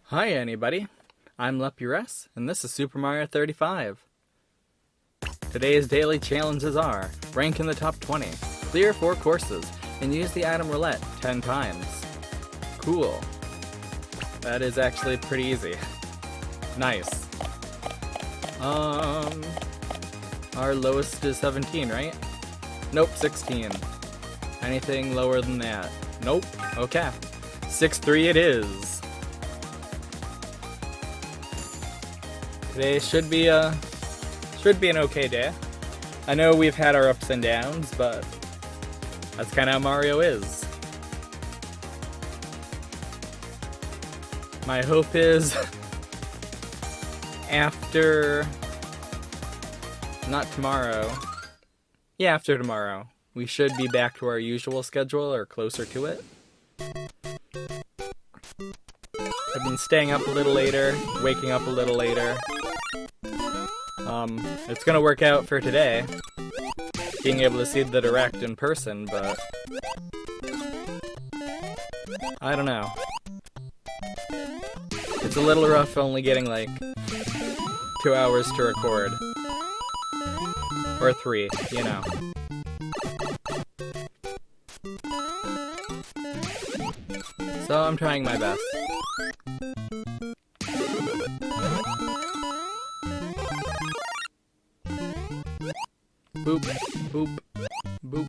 Hi anybody, I'm Luppi, and this is Super Mario 35. Today's daily challenges are: rank in the top 20, clear 4 courses, and use the item roulette 10 times. Cool. That is actually pretty easy. Nice. Our lowest is 17, right? Nope, 16. Anything lower than that? Nope. Okay. 6-3 it is. Today should be an okay day. I know we've had our ups and downs, but that's kind of how Mario is. My hope is after tomorrow, we should be back to our usual schedule or closer to it. I've been staying up a little later, waking up a little later. It's gonna work out for today, being able to see the Direct in person, but I don't know. It's a little rough only getting like 2 hours to record. Or 3, you know. So I'm trying my best. Boop, boop, boop.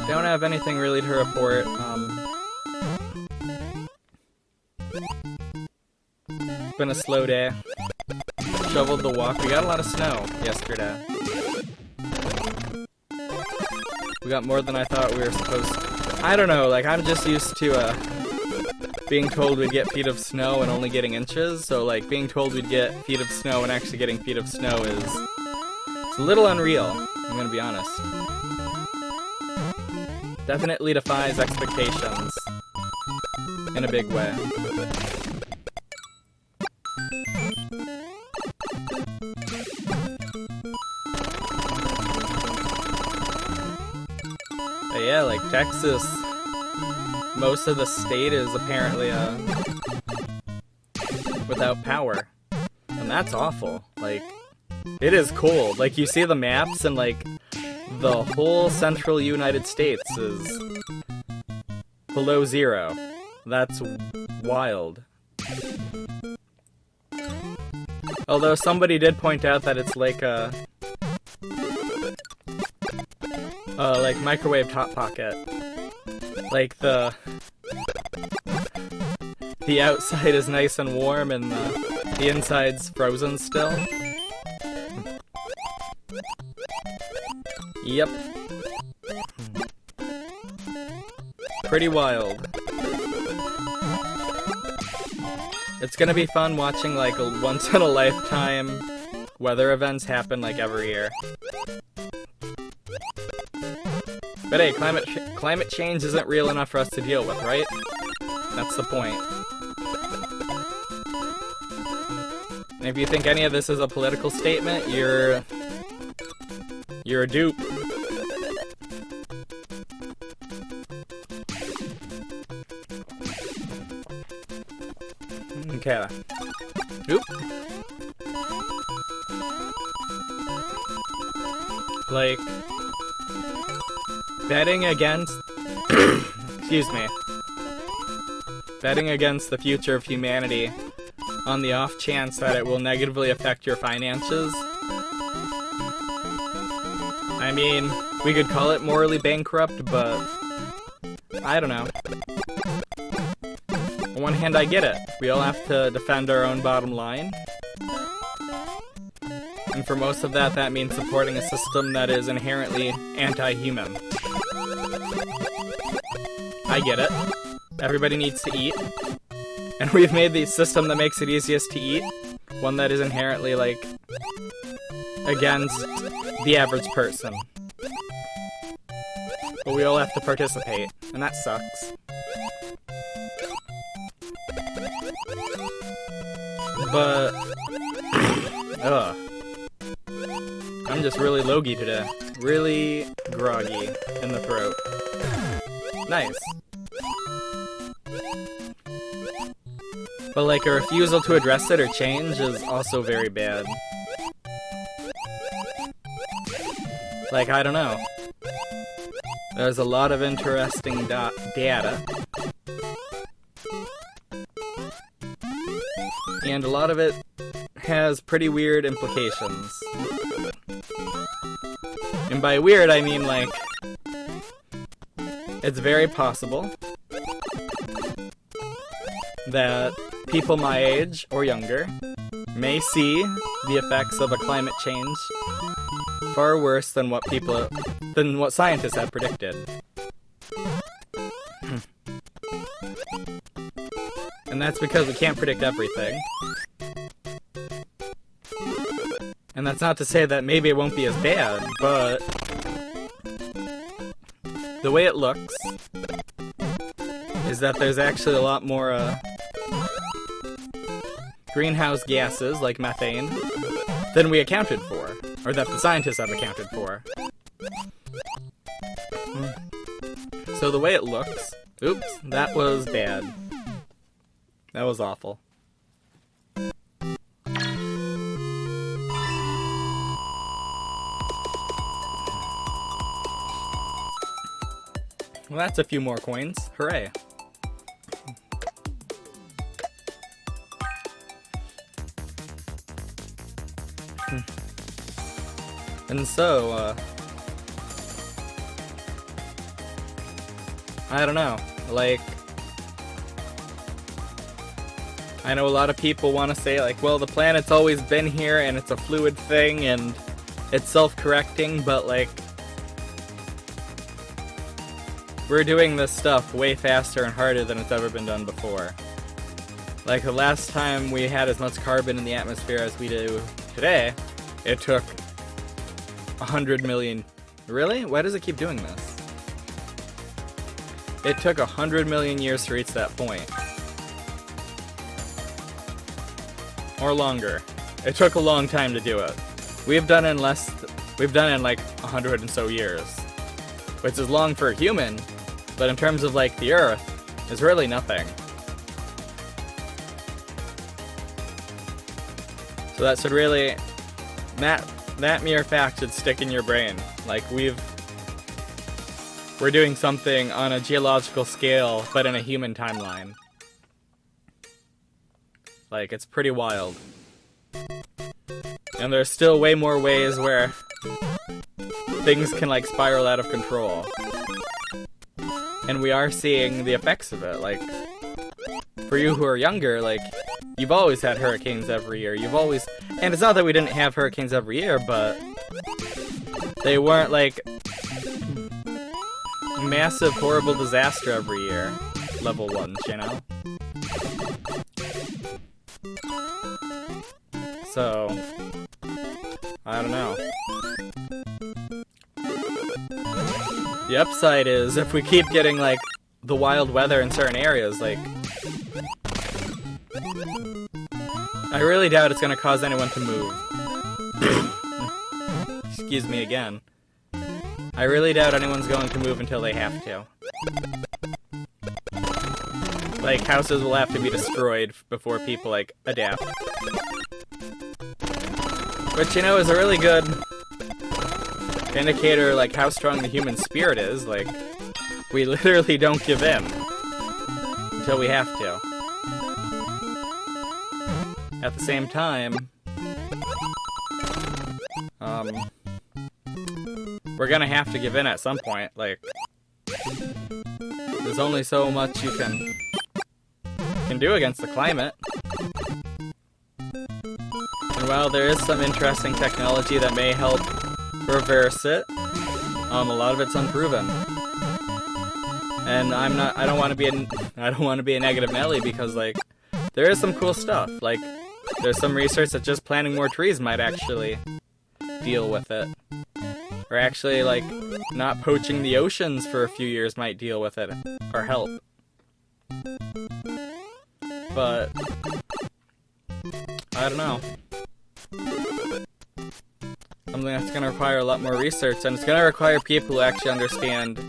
Don't have anything really to report. It's been a slow day. Shoveled the walk. We got a lot of snow yesterday. We got more than I thought we were supposed to. I don't know, like, I'm just used to, being told we'd get feet of snow and only getting inches, so, like, being told we'd get feet of snow and actually getting feet of snow it's a little unreal, I'm gonna be honest. Definitely defies expectations in a big way. But yeah, like Texas, most of the state is apparently without power, and that's awful. Like, it is cold. Like, you see the maps, and like the whole central United States is below 0. That's wild. Although somebody did point out that it's like like microwave Hot Pocket. Like the outside is nice and warm and the inside's frozen still. Yep. Pretty wild. It's gonna be fun watching like a once-in-a-lifetime weather events happen like every year. But hey, climate change isn't real enough for us to deal with, right? That's the point. And if you think any of this is a political statement, you're a dupe. Okay. Oop. Like, betting against excuse me. Betting against the future of humanity on the off chance that it will negatively affect your finances. I mean, we could call it morally bankrupt, but I don't know. On one hand, I get it. We all have to defend our own bottom line. And for most of that, that means supporting a system that is inherently anti-human. I get it. Everybody needs to eat. And we've made the system that makes it easiest to eat one that is inherently, like, against the average person. But we all have to participate, and that sucks. But ugh. I'm just really logy today. Really groggy in the throat. Nice. But like a refusal to address it or change is also very bad. Like, I don't know. There's a lot of interesting data. And a lot of it has pretty weird implications. And by weird, I mean like, it's very possible that people my age or younger may see the effects of a climate change far worse than what scientists have predicted. And that's because we can't predict everything. And that's not to say that maybe it won't be as bad, but the way it looks is that there's actually a lot more greenhouse gases, like methane, than we accounted for, or that the scientists have accounted for. So the way it looks... Oops, that was bad. That was awful. Well, that's a few more coins. Hooray. And so, I don't know, like, I know a lot of people want to say, like, well, the planet's always been here, and it's a fluid thing, and it's self-correcting, but, like, we're doing this stuff way faster and harder than it's ever been done before. Like, the last time we had as much carbon in the atmosphere as we do today, it took 100 million... Really? Why does it keep doing this? It took 100 million years to reach that point. Or longer. It took a long time to do it. We've done in like 100 and so years. Which is long for a human, but in terms of like the Earth, is really nothing. So that should really... That mere fact should stick in your brain. Like, we're doing something on a geological scale, but in a human timeline. Like, it's pretty wild. And there's still way more ways where things can, like, spiral out of control. And we are seeing the effects of it. Like, for you who are younger, like, you've always had hurricanes every year. And it's not that we didn't have hurricanes every year, but they weren't, like, massive, horrible disaster every year. Level 1s, you know? So, I don't know. The upside is, if we keep getting, like, the wild weather in certain areas, like... I really doubt it's gonna cause anyone to move. Excuse me again. I really doubt anyone's going to move until they have to. Like, houses will have to be destroyed before people, like, adapt. Which, you know, is a really good indicator, like, how strong the human spirit is. Like, we literally don't give in until we have to. At the same time, we're gonna have to give in at some point. Like, there's only so much you can do against the climate. And while there is some interesting technology that may help reverse it, a lot of it's unproven. And I don't want to be a negative Nelly, because, like, there is some cool stuff. Like, there's some research that just planting more trees might actually deal with it. Or actually, like, not poaching the oceans for a few years might deal with it, or help. But, I don't know. Something that's going to require a lot more research, and it's going to require people who actually understand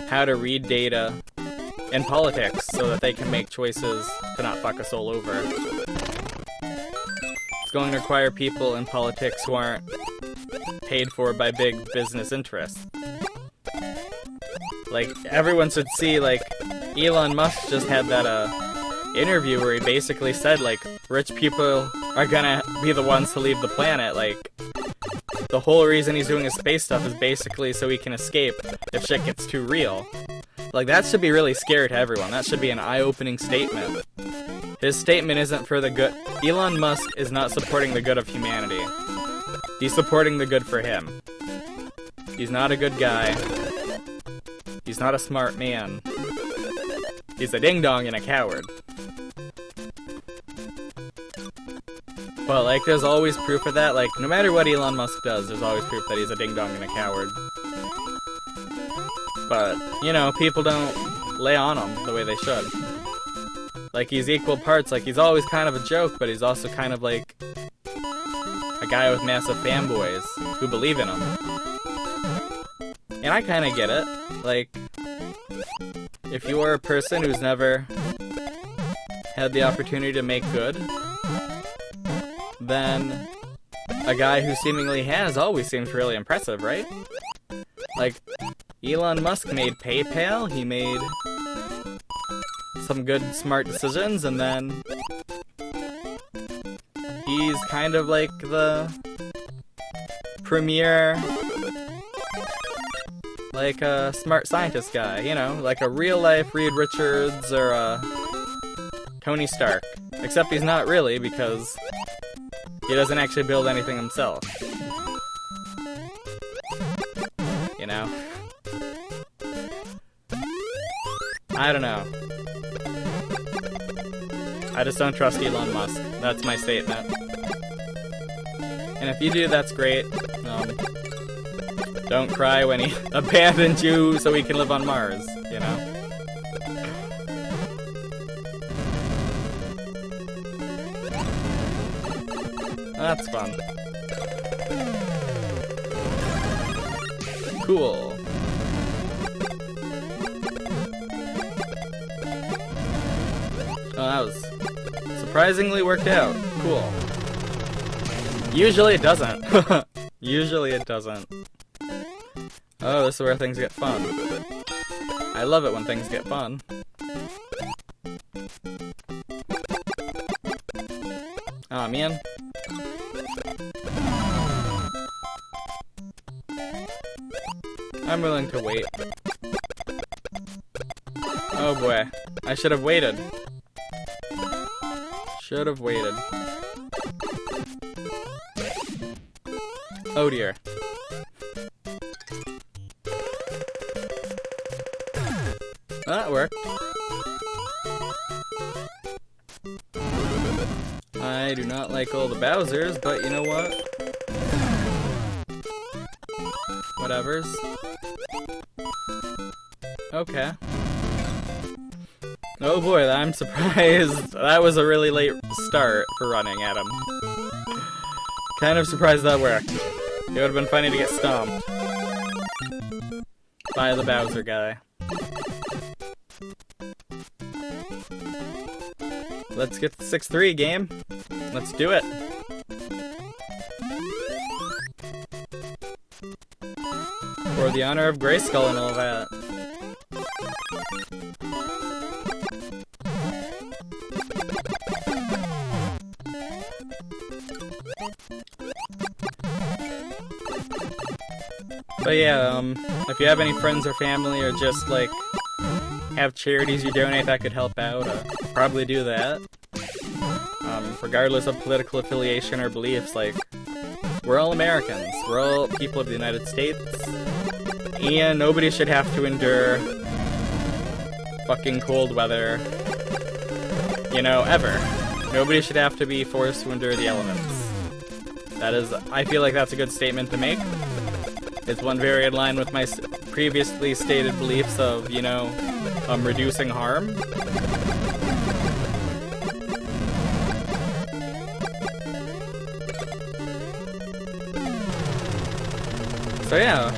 how to read data in politics so that they can make choices to not fuck us all over. It's going to require people in politics who aren't paid for by big business interests. Like, everyone should see, like, Elon Musk just had that, interview where he basically said, like, rich people are gonna be the ones to leave the planet. Like, the whole reason he's doing his space stuff is basically so he can escape if shit gets too real. Like, that should be really scary to everyone. That should be an eye-opening statement. His statement isn't for the good. Elon Musk is not supporting the good of humanity. He's supporting the good for him. He's not a good guy. He's not a smart man. He's a ding-dong and a coward. But, like, there's always proof of that. Like, no matter what Elon Musk does, there's always proof that he's a ding-dong and a coward. But, you know, people don't lay on him the way they should. Like, he's equal parts. Like, he's always kind of a joke, but he's also kind of like a guy with massive fanboys who believe in him. And I kind of get it. Like, if you are a person who's never had the opportunity to make good, then a guy who seemingly has always seems really impressive, right? Like, Elon Musk made PayPal, he made some good, smart decisions, and then he's kind of like the premier, like a smart scientist guy, you know, like a real-life Reed Richards or a Tony Stark. Except he's not really, because he doesn't actually build anything himself. You know? I don't know. I just don't trust Elon Musk. That's my statement. And if you do, that's great. Don't cry when he abandoned you so he can live on Mars, you know? That's fun. Cool. Oh, that was surprisingly worked out. Cool. Usually it doesn't. Usually it doesn't. Oh, this is where things get fun. I love it when things get fun. Aw, man. I'm willing to wait. Oh boy. I should have waited. Should have waited. Oh dear. That worked. I do not like all the Bowsers, but you know what? Whatevers. Okay. Oh boy, I'm surprised. That was a really late start for running at him. Kind of surprised that worked. It would have been funny to get stomped by the Bowser guy. Let's get the 6-3 game. Let's do it. For the honor of Grayskull and all that. But yeah, if you have any friends or family or just, like, have charities you donate that could help out, probably do that. Regardless of political affiliation or beliefs, like, we're all Americans. We're all people of the United States. And nobody should have to endure fucking cold weather, you know, ever. Nobody should have to be forced to endure the elements. That is, I feel like that's a good statement to make. It's one very in line with my previously stated beliefs of, you know, reducing harm. So yeah.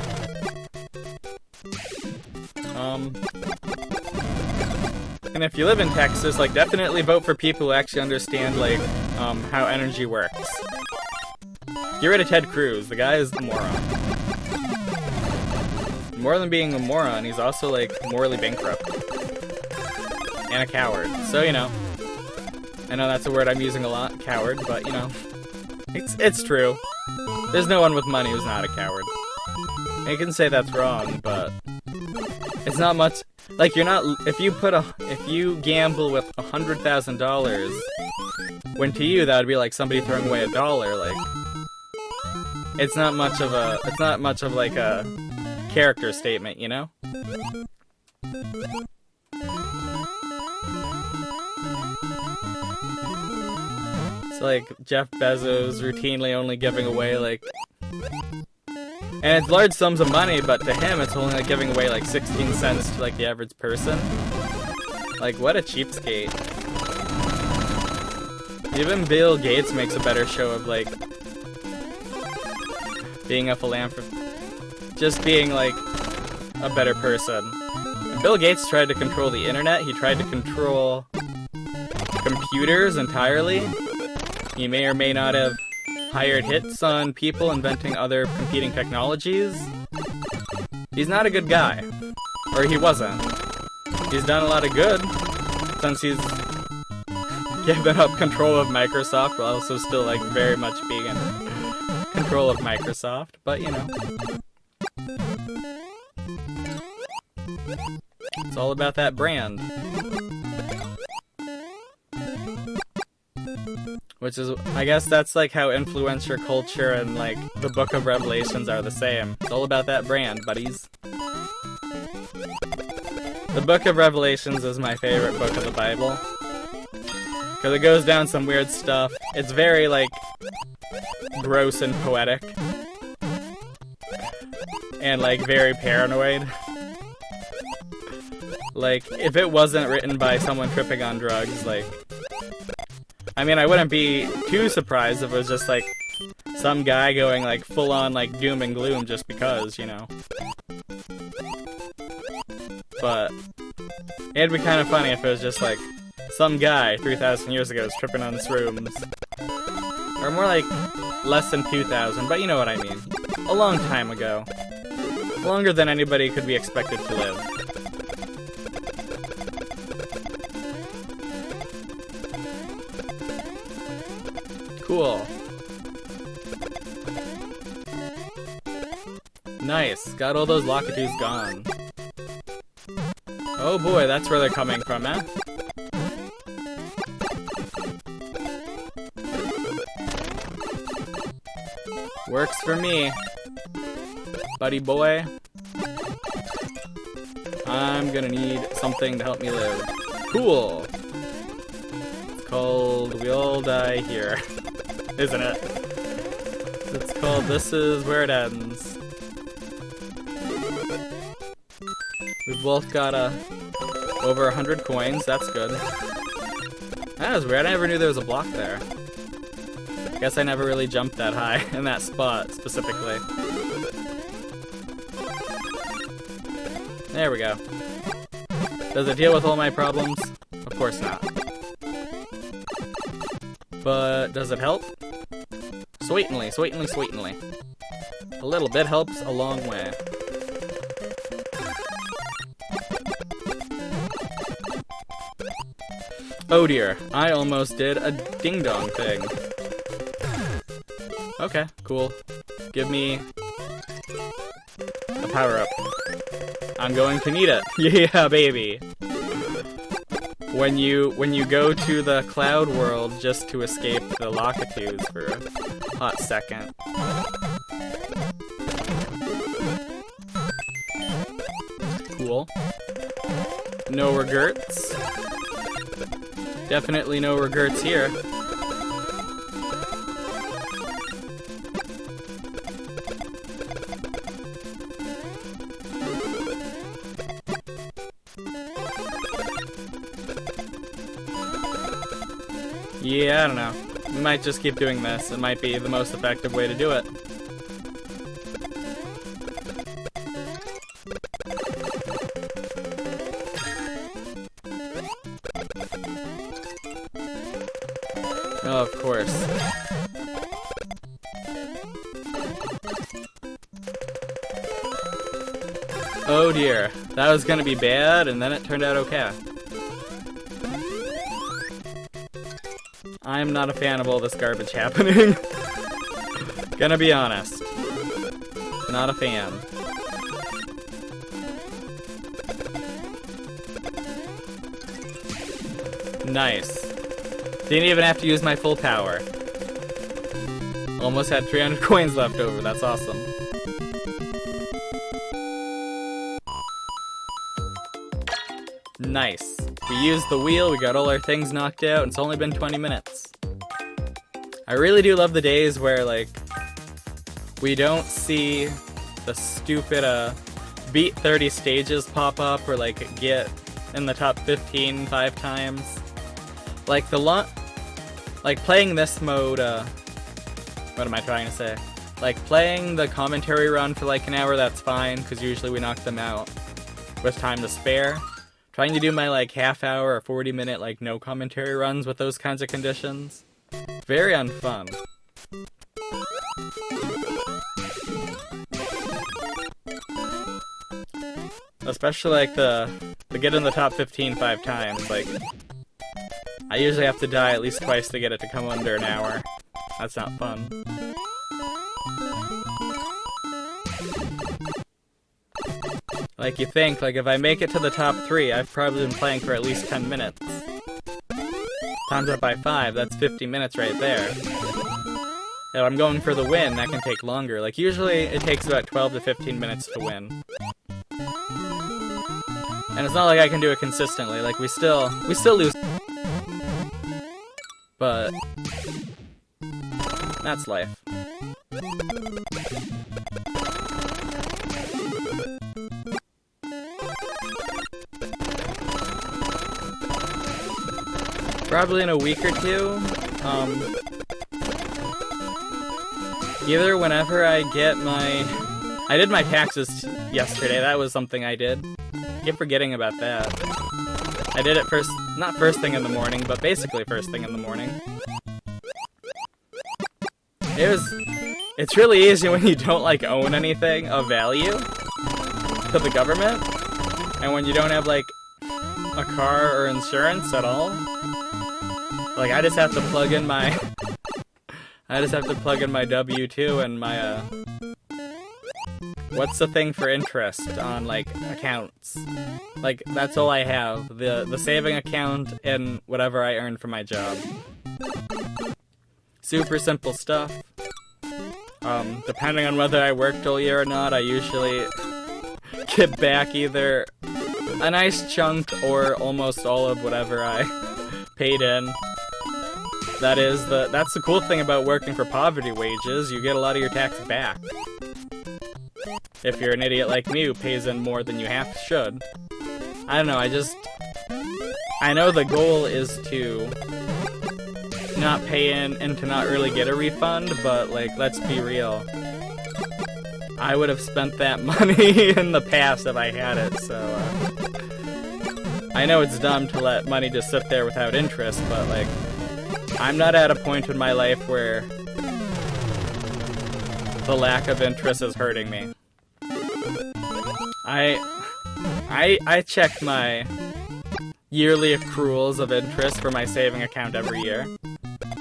And if you live in Texas, like, definitely vote for people who actually understand, like, how energy works. Get rid of Ted Cruz. The guy is a moron. More than being a moron, he's also, like, morally bankrupt. And a coward. So, you know. I know that's a word I'm using a lot, coward, but, you know. It's true. There's no one with money who's not a coward. And you can say that's wrong, but it's not much. Like, you're not. If you gamble with $100,000, when to you that would be like somebody throwing away $1. Like, it's not much of like a character statement, you know? It's like Jeff Bezos routinely only giving away like. And it's large sums of money, but to him it's only like giving away like 16 cents to like the average person. Like, what a cheapskate. Even Bill Gates makes a better show of like being a philanthropist. Just being like a better person. When Bill Gates tried to control the internet, he tried to control computers entirely. He may or may not have hired hits on people inventing other competing technologies. He's not a good guy. Or he wasn't. He's done a lot of good since he's given up control of Microsoft while also still like very much being in control of Microsoft, but you know. It's all about that brand. Which is, I guess that's like how influencer culture and like the Book of Revelations are the same. It's all about that brand, buddies. The Book of Revelations is my favorite book of the Bible. Because it goes down some weird stuff. It's very like gross and poetic. And like very paranoid. Like, if it wasn't written by someone tripping on drugs, like, I mean, I wouldn't be too surprised if it was just, like, some guy going, like, full-on, like, doom and gloom just because, you know. But it'd be kind of funny if it was just, like, some guy 3,000 years ago was tripping on shrooms. Or more like, less than 2,000, but you know what I mean. A long time ago. Longer than anybody could be expected to live. Cool. Nice. Got all those Lockatoos gone. Oh boy, that's where they're coming from, eh? Works for me. Buddy boy. I'm gonna need something to help me live. Cool. It's called We All Die Here. Isn't it? It's called This Is Where It Ends. We've both got over 100 coins, that's good. That was weird, I never knew there was a block there. Guess I never really jumped that high in that spot, specifically. There we go. Does it deal with all my problems? Of course not. But does it help? Sweetenly, sweetenly, sweetenly. A little bit helps a long way. Oh dear, I almost did a ding-dong thing. Okay, cool. Give me a power-up. I'm going to need it. Yeah, baby. When you go to the cloud world just to escape the Lockatoos for a hot second. Cool. No regrets. Definitely no regrets here. Yeah, I don't know. We might just keep doing this. It might be the most effective way to do it. Oh, of course. Oh dear, that was gonna be bad, and then it turned out okay. I'm not a fan of all this garbage happening. Gonna be honest. Not a fan. Nice. Didn't even have to use my full power. Almost had 300 coins left over, that's awesome. Nice. We used the wheel, we got all our things knocked out, and it's only been 20 minutes. I really do love the days where, like, we don't see the stupid, beat 30 stages pop up, or, like, get in the top 15 5 times. Like, playing this mode, what am I trying to say? Like, playing the commentary run for, like, an hour, that's fine, because usually we knock them out with time to spare. Trying to do my, like, half-hour or 40-minute, like, no commentary runs with those kinds of conditions. Very unfun. Especially, like, the get in the top 15 5 times, like, I usually have to die at least twice to get it to come under an hour. That's not fun. Like, you think, like, if I make it to the top 3, I've probably been playing for at least 10 minutes. Times that by 5, that's 50 minutes right there. If I'm going for the win, that can take longer. Like, usually it takes about 12 to 15 minutes to win. And it's not like I can do it consistently, like, we still lose. But that's life. Probably in a week or two. Either whenever I get my... I did my taxes yesterday, that was something I did. I keep forgetting about that. I did it not first thing in the morning, but basically first thing in the morning. It's really easy when you don't, like, own anything of value to the government, and when you don't have, like, a car or insurance at all. Like, I just have to plug in my W-2 and my, what's the thing for interest on, like, accounts? Like, that's all I have. The saving account and whatever I earn from my job. Super simple stuff. Depending on whether I worked all year or not, I usually get back either a nice chunk or almost all of whatever I paid in. That's the cool thing about working for poverty wages, you get a lot of your tax back. If you're an idiot like me who pays in more than you should. I don't know, I know the goal is to not pay in and to not really get a refund, but, like, let's be real. I would have spent that money in the past if I had it, so, I know it's dumb to let money just sit there without interest, but, like, I'm not at a point in my life where the lack of interest is hurting me. I check my yearly accruals of interest for my saving account every year.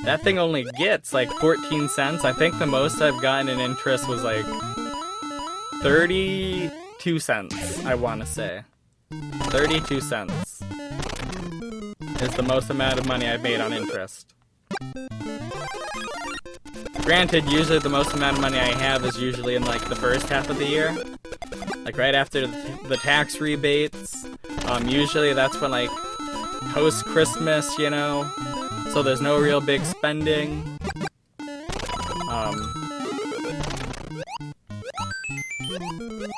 That thing only gets, like, 14 cents. I think the most I've gotten in interest was, like, 32 cents, I want to say. 32 cents is the most amount of money I've made on interest. Granted, usually the most amount of money I have is usually in, like, the first half of the year. Like, right after the tax rebates. Usually that's when, like, post-Christmas, you know? So there's no real big spending.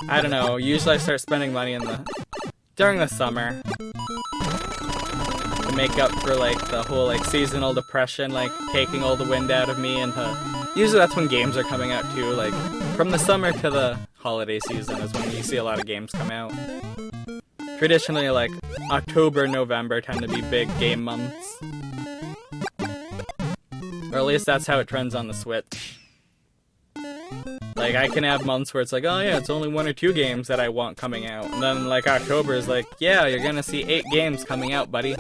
I don't know, usually I start spending money during the summer. To make up for, like, the whole, like, seasonal depression, like, taking all the wind out of me, and usually that's when games are coming out too, like, from the summer to the holiday season is when you see a lot of games come out. Traditionally, like, October, November tend to be big game months. Or at least that's how it trends on the Switch. Like, I can have months where it's like, oh yeah, it's only 1 or 2 games that I want coming out. And then, like, October is like, yeah, you're gonna see 8 games coming out, buddy.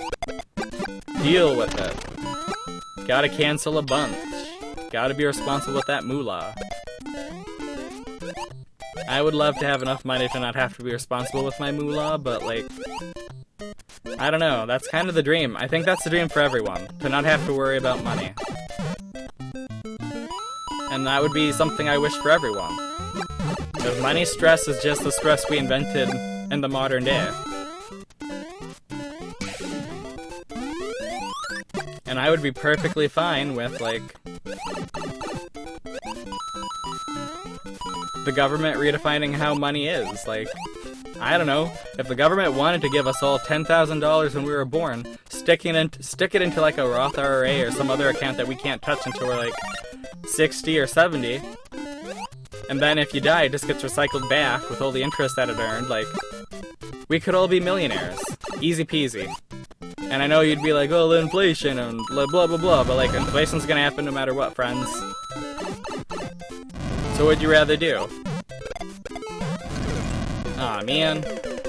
Deal with it. Gotta cancel a bunch. Gotta be responsible with that moolah. I would love to have enough money to not have to be responsible with my moolah, but, like, I don't know. That's kind of the dream. I think that's the dream for everyone, to not have to worry about money. And that would be something I wish for everyone. Because money stress is just the stress we invented in the modern day. And I would be perfectly fine with, like, the government redefining how money is. Like, I don't know, if the government wanted to give us all $10,000 when we were born, stick it into like a Roth IRA or some other account that we can't touch until we're like 60 or 70, and then if you die, it just gets recycled back with all the interest that it earned. Like, we could all be millionaires. Easy peasy. And I know you'd be like, oh, inflation and blah blah blah blah, but like, inflation's gonna happen no matter what, friends. So what'd you rather do? Aw, man.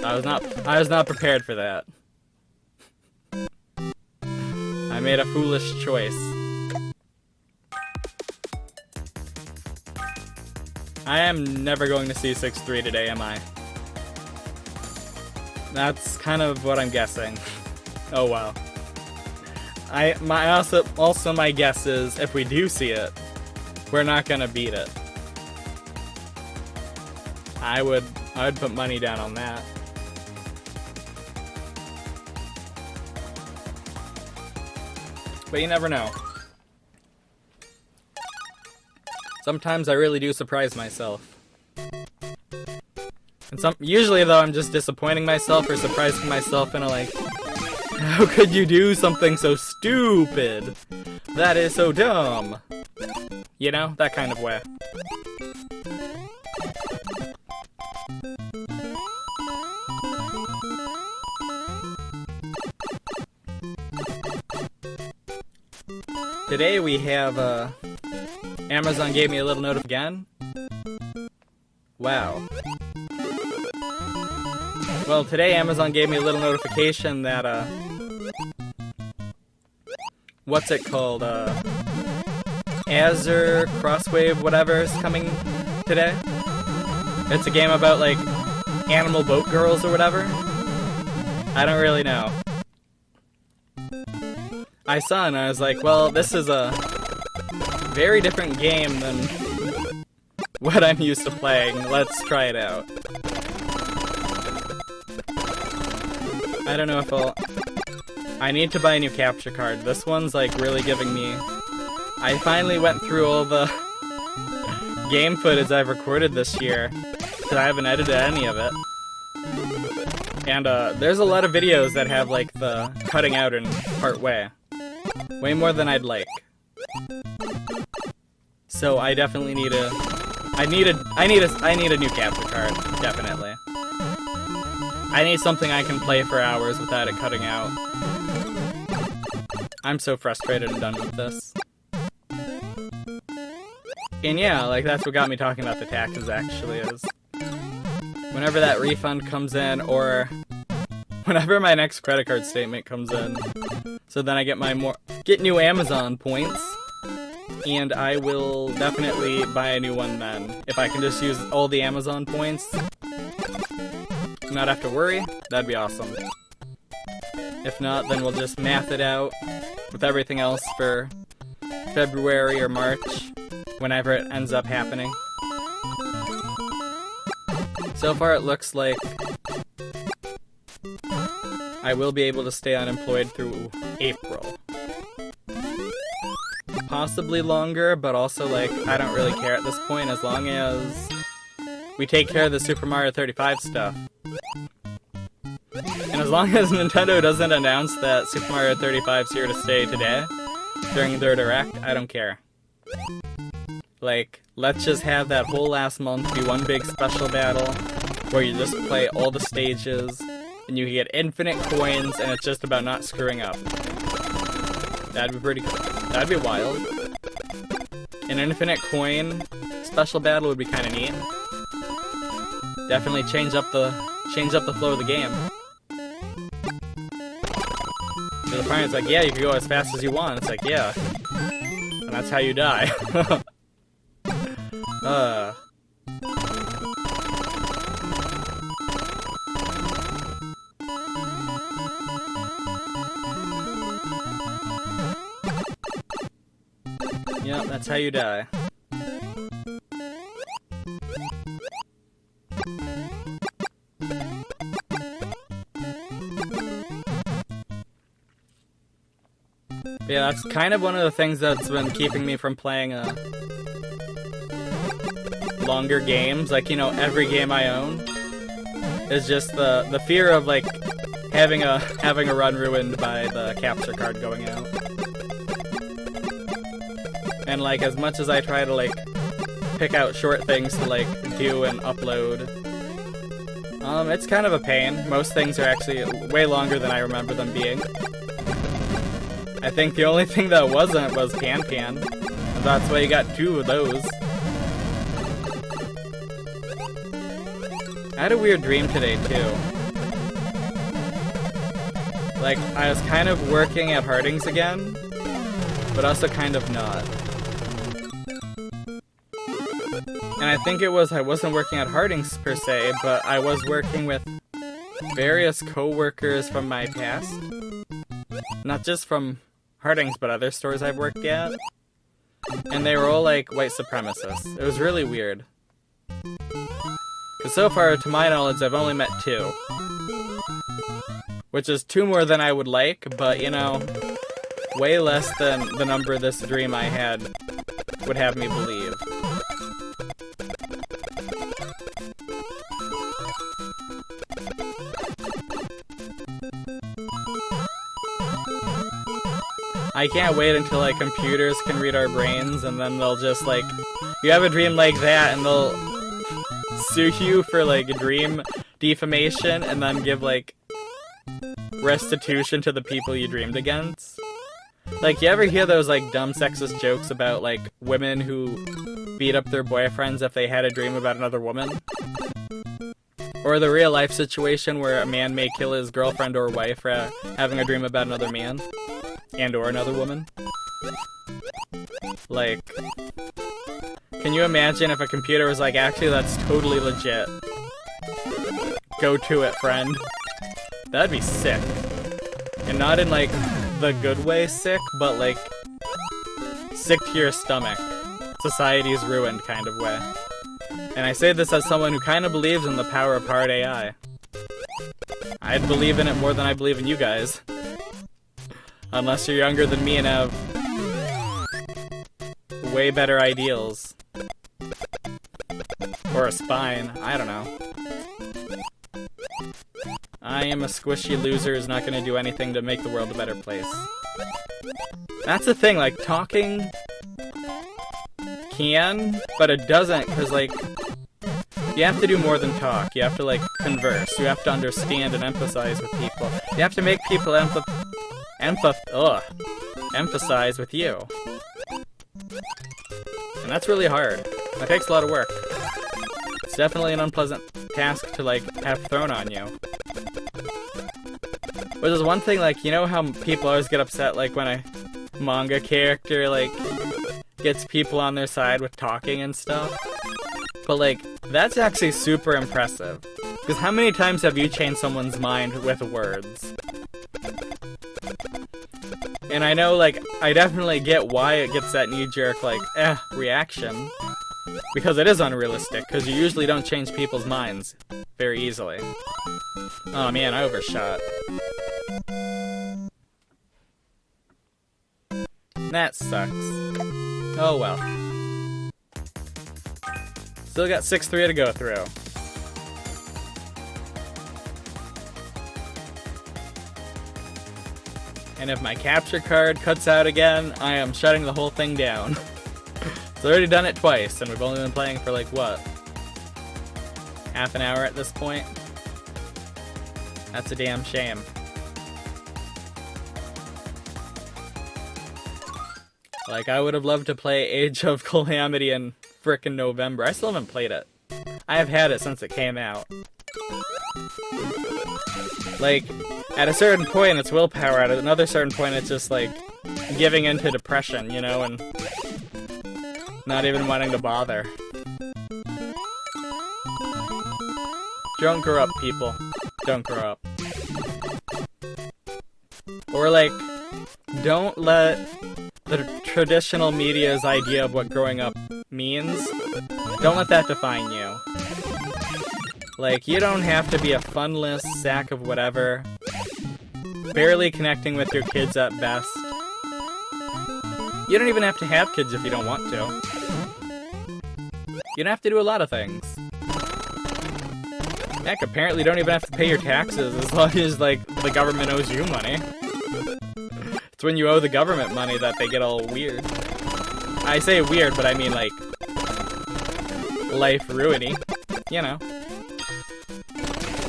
I was not prepared for that. I made a foolish choice. I am never going to see 6-3 today, am I? That's kind of what I'm guessing. Oh well. Also my guess is, if we do see it, we're not gonna beat it. I would put money down on that. But you never know. Sometimes I really do surprise myself. And usually though, I'm just disappointing myself or surprising myself in a like, how could you do something so stupid? That is so dumb. You know, that kind of way. Today we have, Amazon gave me a little note again. Wow. Well, today Amazon gave me a little notification that, what's it called, Azure Crosswave whatever is coming today. It's a game about, like, animal boat girls or whatever. I don't really know. I saw and I was like, well, this is a very different game than what I'm used to playing. Let's try it out. I don't know if I need to buy a new capture card. This one's like really giving me... I finally went through all the game footage I've recorded this year, because I haven't edited any of it. And there's a lot of videos that have like the cutting out in part way. Way more than I'd like. So I definitely need a... I need a new capture card, definitely. I need something I can play for hours without it cutting out. I'm so frustrated and done with this. And yeah, like, that's what got me talking about the taxes, actually, is... whenever that refund comes in, or... whenever my next credit card statement comes in, so then I get get new Amazon points, and I will definitely buy a new one then. If I can just use all the Amazon points, not have to worry, that'd be awesome. If not, then we'll just math it out with everything else for February or March, whenever it ends up happening. So far it looks like I will be able to stay unemployed through April. Possibly longer, but also, like, I don't really care at this point as long as we take care of the Super Mario 35 stuff. And as long as Nintendo doesn't announce that Super Mario 35's here to stay today, during their Direct, I don't care. Like, let's just have that whole last month be one big special battle, where you just play all the stages, and you get infinite coins, and it's just about not screwing up. That'd be pretty cool. That'd be wild. An infinite coin special battle would be kind of neat. Definitely change up the flow of the game. So the partner's like, yeah, you can go as fast as you want. It's like, yeah. And that's how you die. Yep, that's how you die. Yeah, that's kind of one of the things that's been keeping me from playing longer games. Like, you know, every game I own is just the fear of like having a run ruined by the capture card going out. And like, as much as I try to like pick out short things to like do and upload, it's kind of a pain. Most things are actually way longer than I remember them being. I think the only thing that wasn't was Pan Pan. And that's why you got 2 of those. I had a weird dream today, too. Like, I was kind of working at Harding's again, but also kind of not. And I think it was, I wasn't working at Harding's per se, but I was working with various co-workers from my past. Not just from Harding's, but other stores I've worked at. And they were all like white supremacists. It was really weird. Because so far, to my knowledge, I've only met 2. Which is 2 more than I would like, but you know, way less than the number this dream I had would have me believe. I can't wait until like computers can read our brains, and then they'll just like, you have a dream like that and they'll sue you for like dream defamation and then give like restitution to the people you dreamed against. Like, you ever hear those like dumb sexist jokes about like women who beat up their boyfriends if they had a dream about another woman? Or the real life situation where a man may kill his girlfriend or wife for having a dream about another man? And or another woman? Like, can you imagine if a computer was like, actually that's totally legit. Go to it, friend. That'd be sick. And not in like the good way sick, but like sick to your stomach. Society's ruined kind of way. And I say this as someone who kind of believes in the power of hard AI. I'd believe in it more than I believe in you guys. Unless you're younger than me and have way better ideals. Or a spine, I don't know. I am a squishy loser who's not going to do anything to make the world a better place. That's the thing, like, talking can, but it doesn't, because, like, you have to do more than talk. You have to, like, converse. You have to understand and empathize with people. You have to make people emphasize with you. And that's really hard. That takes a lot of work. It's definitely an unpleasant task to, like, have thrown on you. Which is one thing, like, you know how people always get upset, like, when a manga character, like, gets people on their side with talking and stuff? But, like, that's actually super impressive. Because how many times have you changed someone's mind with words? And I know, like, I definitely get why it gets that knee-jerk, like, reaction. Because it is unrealistic, because you usually don't change people's minds very easily. Oh man, I overshot. That sucks. Oh well. Still got 6-3 to go through. And if my capture card cuts out again, I am shutting the whole thing down. It's already done it twice, and we've only been playing for like, what? Half an hour at this point? That's a damn shame. Like, I would have loved to play Age of Calamity in frickin' November. I still haven't played it. I have had it since it came out. Like, at a certain point it's willpower, at another certain point it's just like giving into depression, you know, and not even wanting to bother. Don't grow up, people. Don't grow up. Or like, don't let the traditional media's idea of what growing up means, don't let that define you. Like, you don't have to be a funless sack of whatever, barely connecting with your kids at best. You don't even have to have kids if you don't want to. You don't have to do a lot of things. Heck, apparently you don't even have to pay your taxes as long as, like, the government owes you money. It's when you owe the government money that they get all weird. I say weird, but I mean, like, life-ruiny, you know.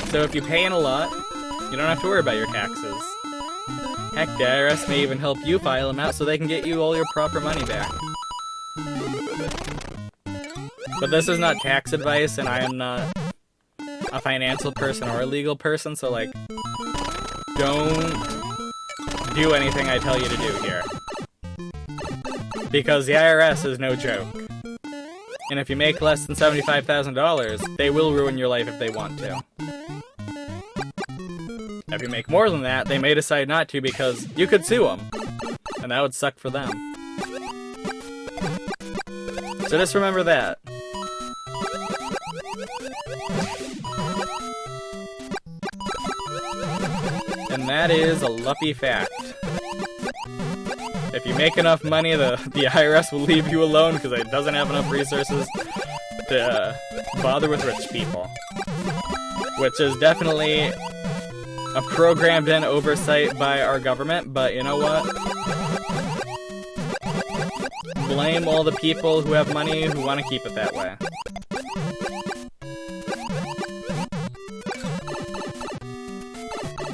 So if you pay in a lot, you don't have to worry about your taxes. Heck, the IRS may even help you file them out so they can get you all your proper money back. But this is not tax advice, and I am not a financial person or a legal person, so, like, don't do anything I tell you to do here. Because the IRS is no joke. And if you make less than $75,000, they will ruin your life if they want to. If you make more than that, they may decide not to because you could sue them. And that would suck for them. So just remember that. And that is a Luppi fact. If you make enough money, the IRS will leave you alone because it doesn't have enough resources to bother with rich people. Which is definitely a programmed-in oversight by our government, but you know what? Blame all the people who have money who want to keep it that way.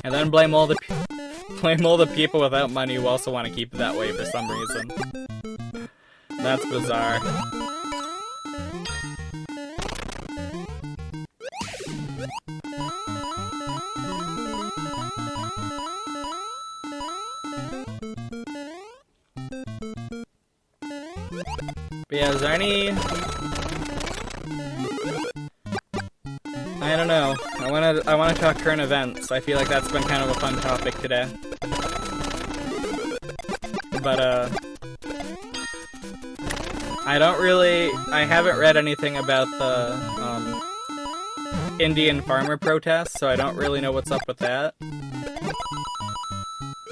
And then blame all the people without money who also want to keep it that way for some reason. That's bizarre. But yeah, is there any... I don't know. I wanna talk current events. I feel like that's been kind of a fun topic today. But I haven't read anything about the Indian farmer protests, so I don't really know what's up with that.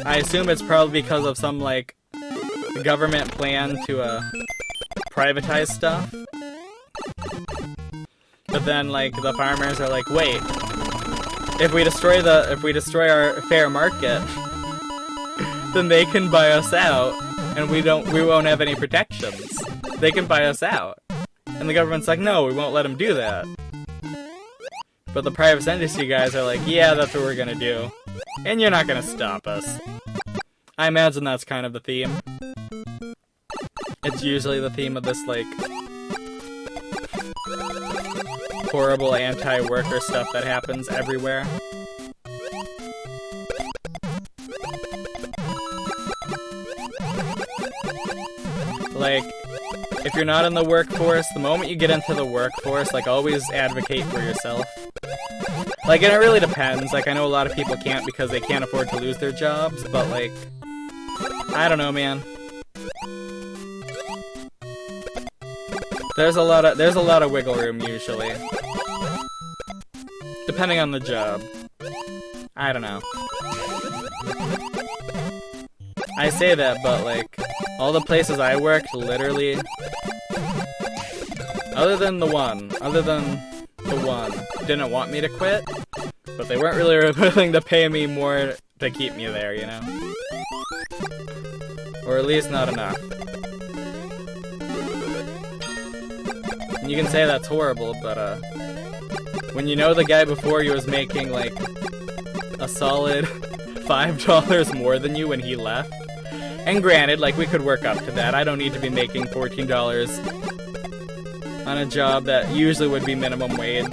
I assume it's probably because of some, like, government plan to privatize stuff. But then, like, the farmers are like, wait, if we destroy our fair market, then they can buy us out, and we won't have any protections. They can buy us out. And the government's like, no, we won't let them do that. But the private industry guys are like, yeah, that's what we're gonna do. And you're not gonna stop us. I imagine that's kind of the theme. It's usually the theme of this, like, horrible anti-worker stuff that happens everywhere. Like, if you're not in the workforce, the moment you get into the workforce, like, always advocate for yourself. Like, and it really depends. Like, I know a lot of people can't because they can't afford to lose their jobs, but, like, I don't know, man. There's a lot of wiggle room, usually. Depending on the job. I don't know. I say that, but, like, all the places I worked, literally, other than the one, didn't want me to quit, but they weren't really willing to pay me more to keep me there, you know? Or at least not enough. And you can say that's horrible, but, when you know the guy before you was making, like, a solid $5 more than you when he left, And granted, like, we could work up to that. I don't need to be making $14 on a job that usually would be minimum wage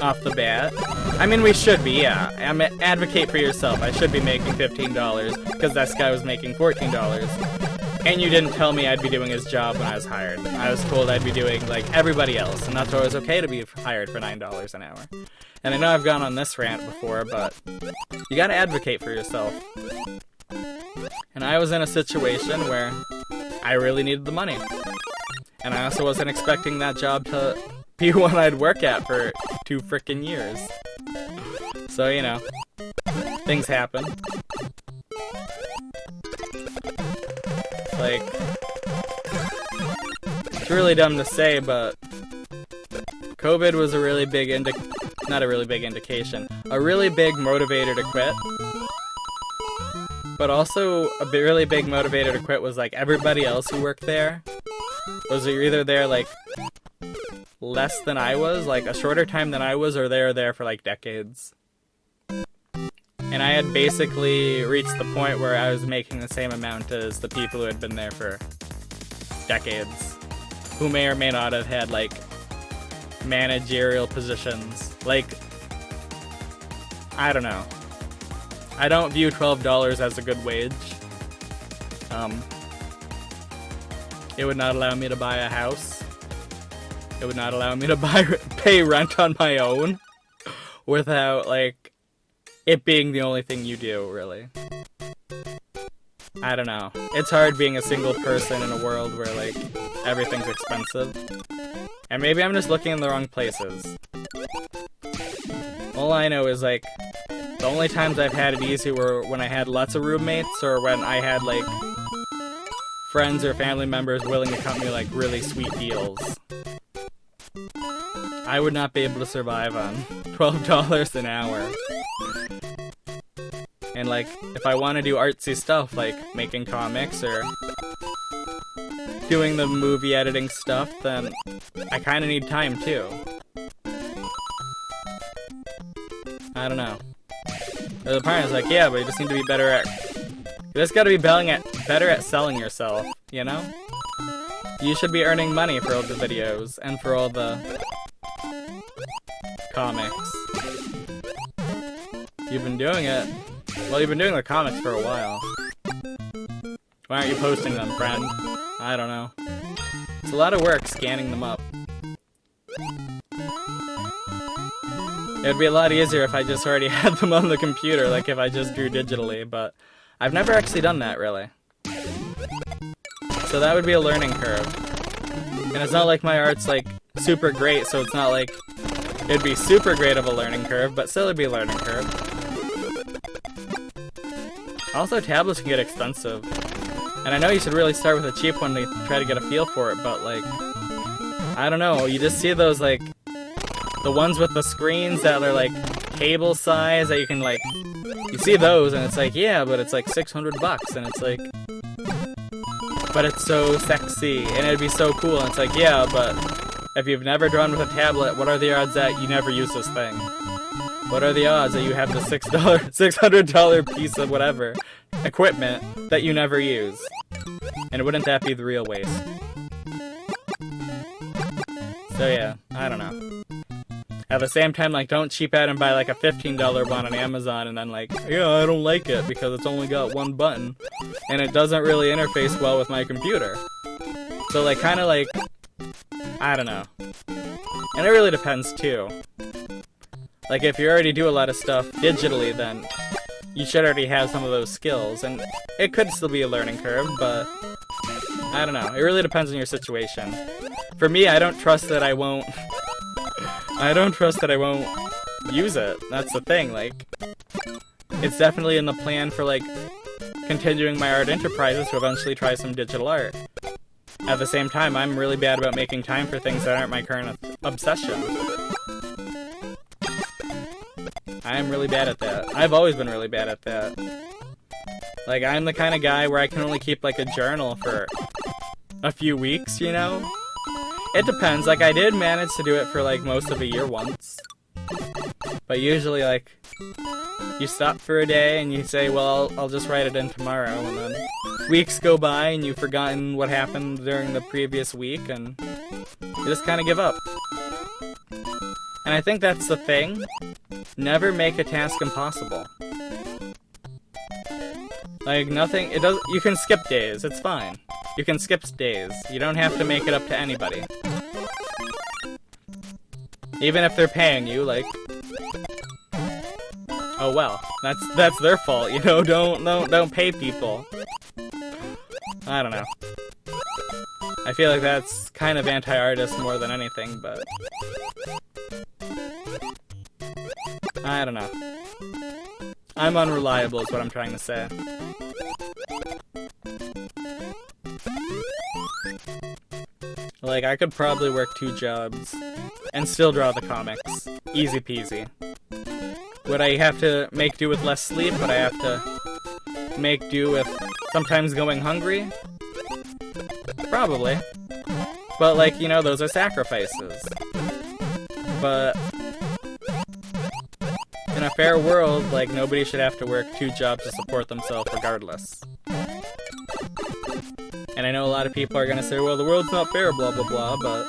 off the bat. I mean, we should be, yeah. Advocate for yourself. I should be making $15 because this guy was making $14. And you didn't tell me I'd be doing his job when I was hired. I was told I'd be doing, like, everybody else, and that's why it was okay to be hired for $9 an hour. And I know I've gone on this rant before, but you gotta advocate for yourself. And I was in a situation where I really needed the money. And I also wasn't expecting that job to be one I'd work at for 2 frickin' years. So, you know, things happen. Like, it's really dumb to say, but COVID was a really big not a really big indication, a really big motivator to quit. But also, a really big motivator to quit was, like, everybody else who worked there was either there, like, less than I was, like, a shorter time than I was, or they were there for, like, decades. And I had basically reached the point where I was making the same amount as the people who had been there for decades, who may or may not have had, like, managerial positions. Like, I don't know. I don't view $12 as a good wage. It would not allow me to buy a house. It would not allow me to pay rent on my own without, like, it being the only thing you do, really. I don't know. It's hard being a single person in a world where, like, everything's expensive. And maybe I'm just looking in the wrong places. All I know is, like, the only times I've had it easy were when I had lots of roommates, or when I had, like, friends or family members willing to cut me, like, really sweet deals. I would not be able to survive on $12 an hour. And, like, if I want to do artsy stuff, like making comics or doing the movie editing stuff, then I kind of need time, too. I don't know. The part is like, yeah, but you just need to be better at... You just gotta be better at selling yourself, you know? You should be earning money for all the videos and for all the comics. You've been doing it. Well, you've been doing the comics for a while. Why aren't you posting them, friend? I don't know. It's a lot of work scanning them up. It would be a lot easier if I just already had them on the computer, like if I just drew digitally, but I've never actually done that, really. So that would be a learning curve. And it's not like my art's, like, super great, so it's not like it'd be super great of a learning curve, but still it'd be a learning curve. Also, tablets can get expensive. And I know you should really start with a cheap one to try to get a feel for it, but, like, I don't know, you just see those, like, the ones with the screens that are, like, cable size that you can, like, you see those and it's like, yeah, but it's like $600, and it's like, but it's so sexy, and it'd be so cool, and it's like, yeah, but if you've never drawn with a tablet, what are the odds that you never use this thing? What are the odds that you have the $600 piece of whatever equipment that you never use? And wouldn't that be the real waste? So yeah, I don't know. At the same time, like, don't cheap out and buy, like, a $15 one on Amazon and then, like, yeah, I don't like it because it's only got one button and it doesn't really interface well with my computer. So, like, kind of, like, I don't know. And it really depends, too. Like, if you already do a lot of stuff digitally, then you should already have some of those skills. And it could still be a learning curve, but I don't know. It really depends on your situation. For me, I don't trust that I won't use it. That's the thing, like, it's definitely in the plan for, like, continuing my art enterprises to eventually try some digital art. At the same time, I'm really bad about making time for things that aren't my current obsession. I am really bad at that. I've always been really bad at that. Like, I'm the kind of guy where I can only keep, like, a journal for a few weeks, you know? It depends. Like, I did manage to do it for, like, most of a year once. But usually, like, you stop for a day and you say, well, I'll just write it in tomorrow, and then weeks go by and you've forgotten what happened during the previous week, and you just kind of give up. And I think that's the thing. Never make a task impossible. Like, nothing, you can skip days, it's fine. You can skip days. You don't have to make it up to anybody. Even if they're paying you, like, oh well, that's their fault, you know, don't pay people. I don't know. I feel like that's kind of anti-artist more than anything, but I don't know. I'm unreliable is what I'm trying to say. Like, I could probably work 2 jobs and still draw the comics. Easy peasy. Would I have to make do with less sleep? Would I have to make do with sometimes going hungry? Probably. But, like, you know, those are sacrifices. But in a fair world, like, nobody should have to work 2 jobs to support themselves regardless. And I know a lot of people are gonna say, well, the world's not fair, blah, blah, blah, but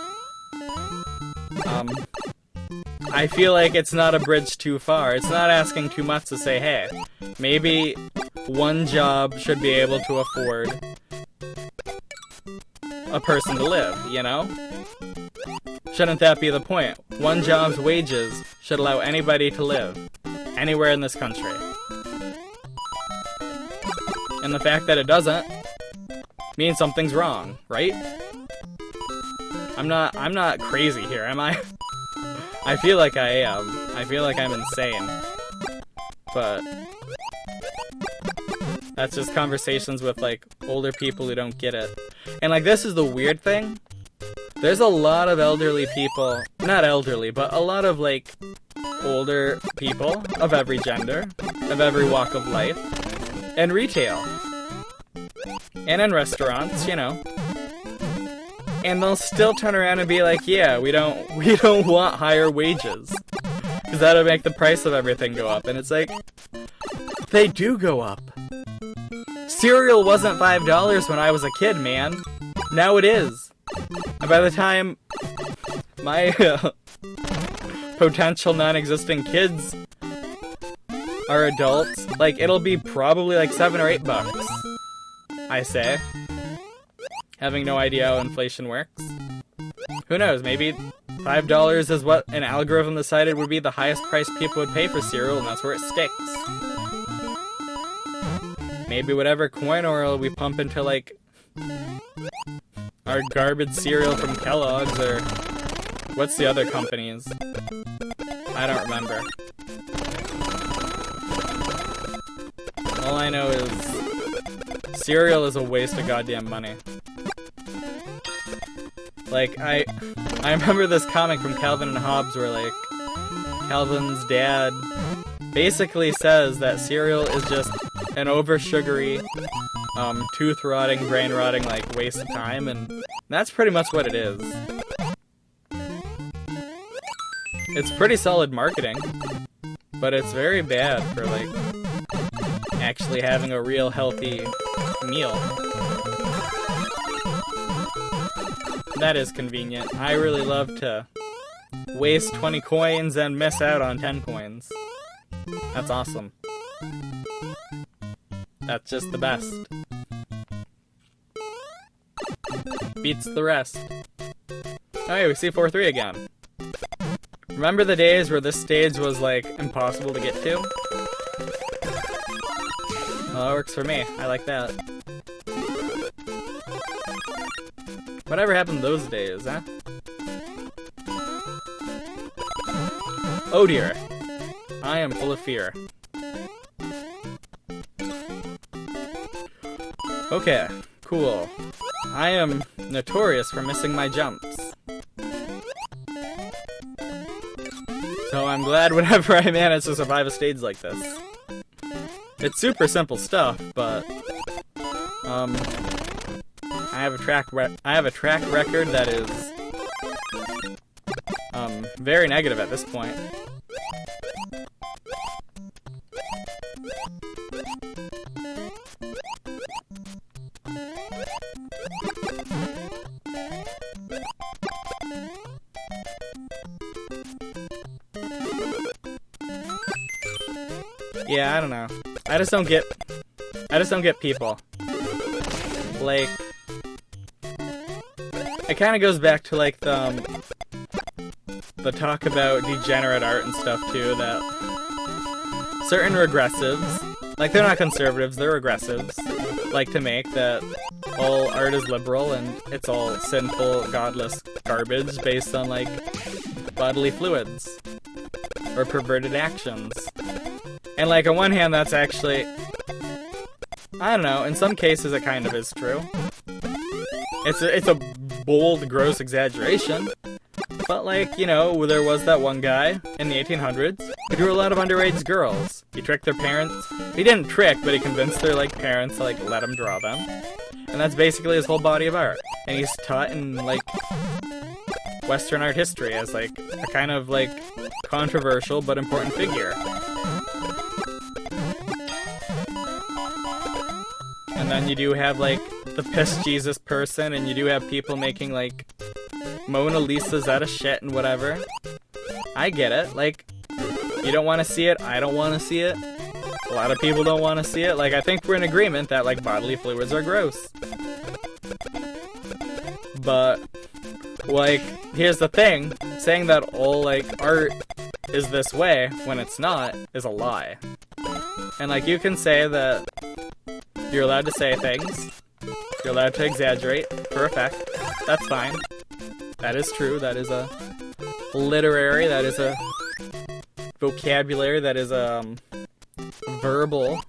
I feel like it's not a bridge too far. It's not asking too much to say, hey, maybe 1 job should be able to afford a person to live, you know? Shouldn't that be the point? 1 job's wages should allow anybody to live anywhere in this country. And the fact that it doesn't means something's wrong, right? I'm not crazy here, am I? I feel like I am. I feel like I'm insane. But that's just conversations with, like, older people who don't get it. And, like, this is the weird thing. There's a lot of elderly people, not elderly, but a lot of, like, older people of every gender, of every walk of life, in retail. And in restaurants, you know. And they'll still turn around and be like, yeah, we don't want higher wages. Because that'll make the price of everything go up. And it's like, they do go up. Cereal wasn't $5 when I was a kid, man. Now it is. And by the time my potential non-existent kids are adults, like, it'll be probably like $7 or $8, I say. Having no idea how inflation works. Who knows, maybe $5 is what an algorithm decided would be the highest price people would pay for cereal, and that's where it sticks. Maybe whatever coin oil we pump into, like, our garbage cereal from Kellogg's, or what's the other companies? I don't remember. All I know is cereal is a waste of goddamn money. Like, I remember this comic from Calvin and Hobbes where, like, Calvin's dad basically says that cereal is just an over-sugary, tooth-rotting, brain-rotting, like, waste of time, and that's pretty much what it is. It's pretty solid marketing, but it's very bad for, like, actually having a real healthy meal. That is convenient. I really love to waste 20 coins and miss out on 10 coins. That's awesome. That's just the best. Beats the rest. Oh yeah, we see 4-3 again. Remember the days where this stage was, like, impossible to get to? Well, that works for me. I like that. Whatever happened to those days, huh? Oh dear. I am full of fear. Okay, cool. I am notorious for missing my jumps. So I'm glad whenever I manage to survive a stage like this. It's super simple stuff, but I have a track record that is very negative at this point. yeah, I don't know. I just don't get people. Like, it kind of goes back to, like, the talk about degenerate art and stuff, too, that certain regressives, like, they're not conservatives, they're regressives, like to make that all art is liberal and it's all sinful, godless garbage based on, like, bodily fluids or perverted actions. And, like, on one hand, that's actually, I don't know, in some cases it kind of is true. It's a bold, gross exaggeration. But, like, you know, there was that one guy in the 1800s who drew a lot of underage girls. He tricked their parents. He didn't trick, but he convinced their, like, parents to, like, let him draw them. And that's basically his whole body of art. And he's taught in, like, Western art history as, like, a kind of, like, controversial but important figure. And then you do have, like, the piss Jesus person, and you do have people making, like, Mona Lisa's out of shit and whatever. I get it. Like, you don't want to see it, I don't want to see it. A lot of people don't want to see it. Like, I think we're in agreement that, like, bodily fluids are gross. But, like, here's the thing. Saying that all, like, art is this way when it's not is a lie. And, like, you can say that you're allowed to say things. You're allowed to exaggerate for effect. That's fine. That is true. That is a literary, that is a vocabulary, that is a verbal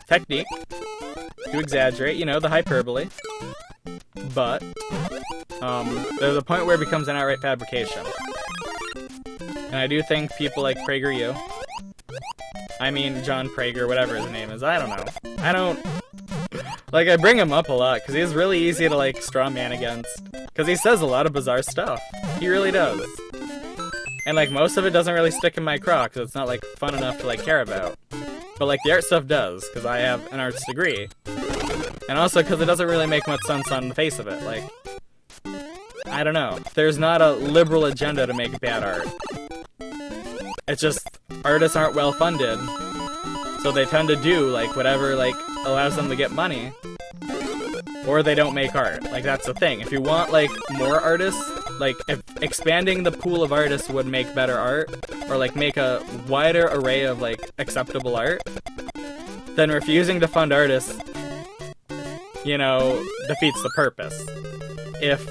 technique to exaggerate, you know, the hyperbole. But there's a point where it becomes an outright fabrication. And I do think people like PragerU, I mean John Prager, whatever his name is, I don't know. Like, I bring him up a lot, because he's really easy to, like, straw man against. Because he says a lot of bizarre stuff. He really does. And, like, most of it doesn't really stick in my craw, because it's not, like, fun enough to, like, care about. But, like, the art stuff does, because I have an arts degree. And also because it doesn't really make much sense on the face of it. Like, I don't know. There's not a liberal agenda to make bad art. It's just, artists aren't well funded. So they tend to do, like, whatever, like, allows them to get money. Or they don't make art. Like, that's the thing. If you want, like, more artists, like, if expanding the pool of artists would make better art, or, like, make a wider array of, like, acceptable art, then refusing to fund artists, you know, defeats the purpose. If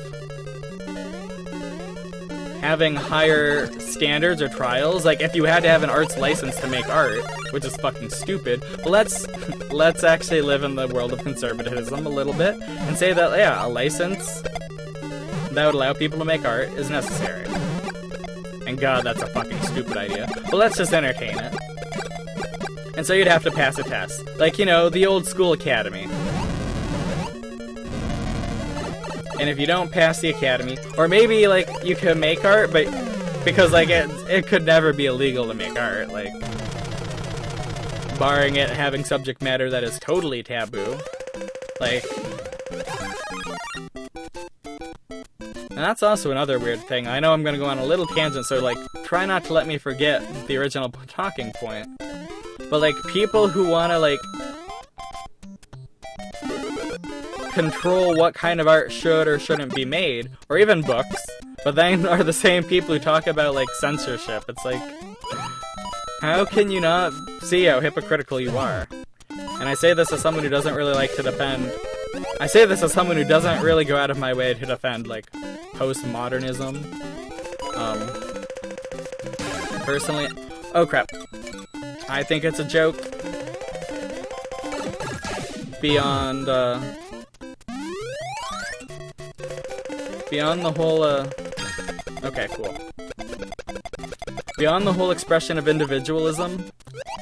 having higher standards or trials, like, if you had to have an arts license to make art, which is fucking stupid, but let's actually live in the world of conservatism a little bit, and say that, yeah, a license that would allow people to make art is necessary. And god, that's a fucking stupid idea. But let's just entertain it. And so you'd have to pass a test. Like, you know, the old school academy. And if you don't pass the academy, or maybe, like, you could make art, but because, like, it could never be illegal to make art, like, barring it having subject matter that is totally taboo. Like, and that's also another weird thing. I know I'm gonna go on a little tangent, so, like, try not to let me forget the original talking point. But, like, people who wanna, like, control what kind of art should or shouldn't be made, or even books, but then are the same people who talk about, like, censorship. It's like, how can you not see how hypocritical you are? And I say this as someone who doesn't really like to defend, I say this as someone who doesn't really go out of my way to defend, like, postmodernism. Personally, oh crap, I think it's a joke beyond the whole, okay, cool. Beyond the whole expression of individualism,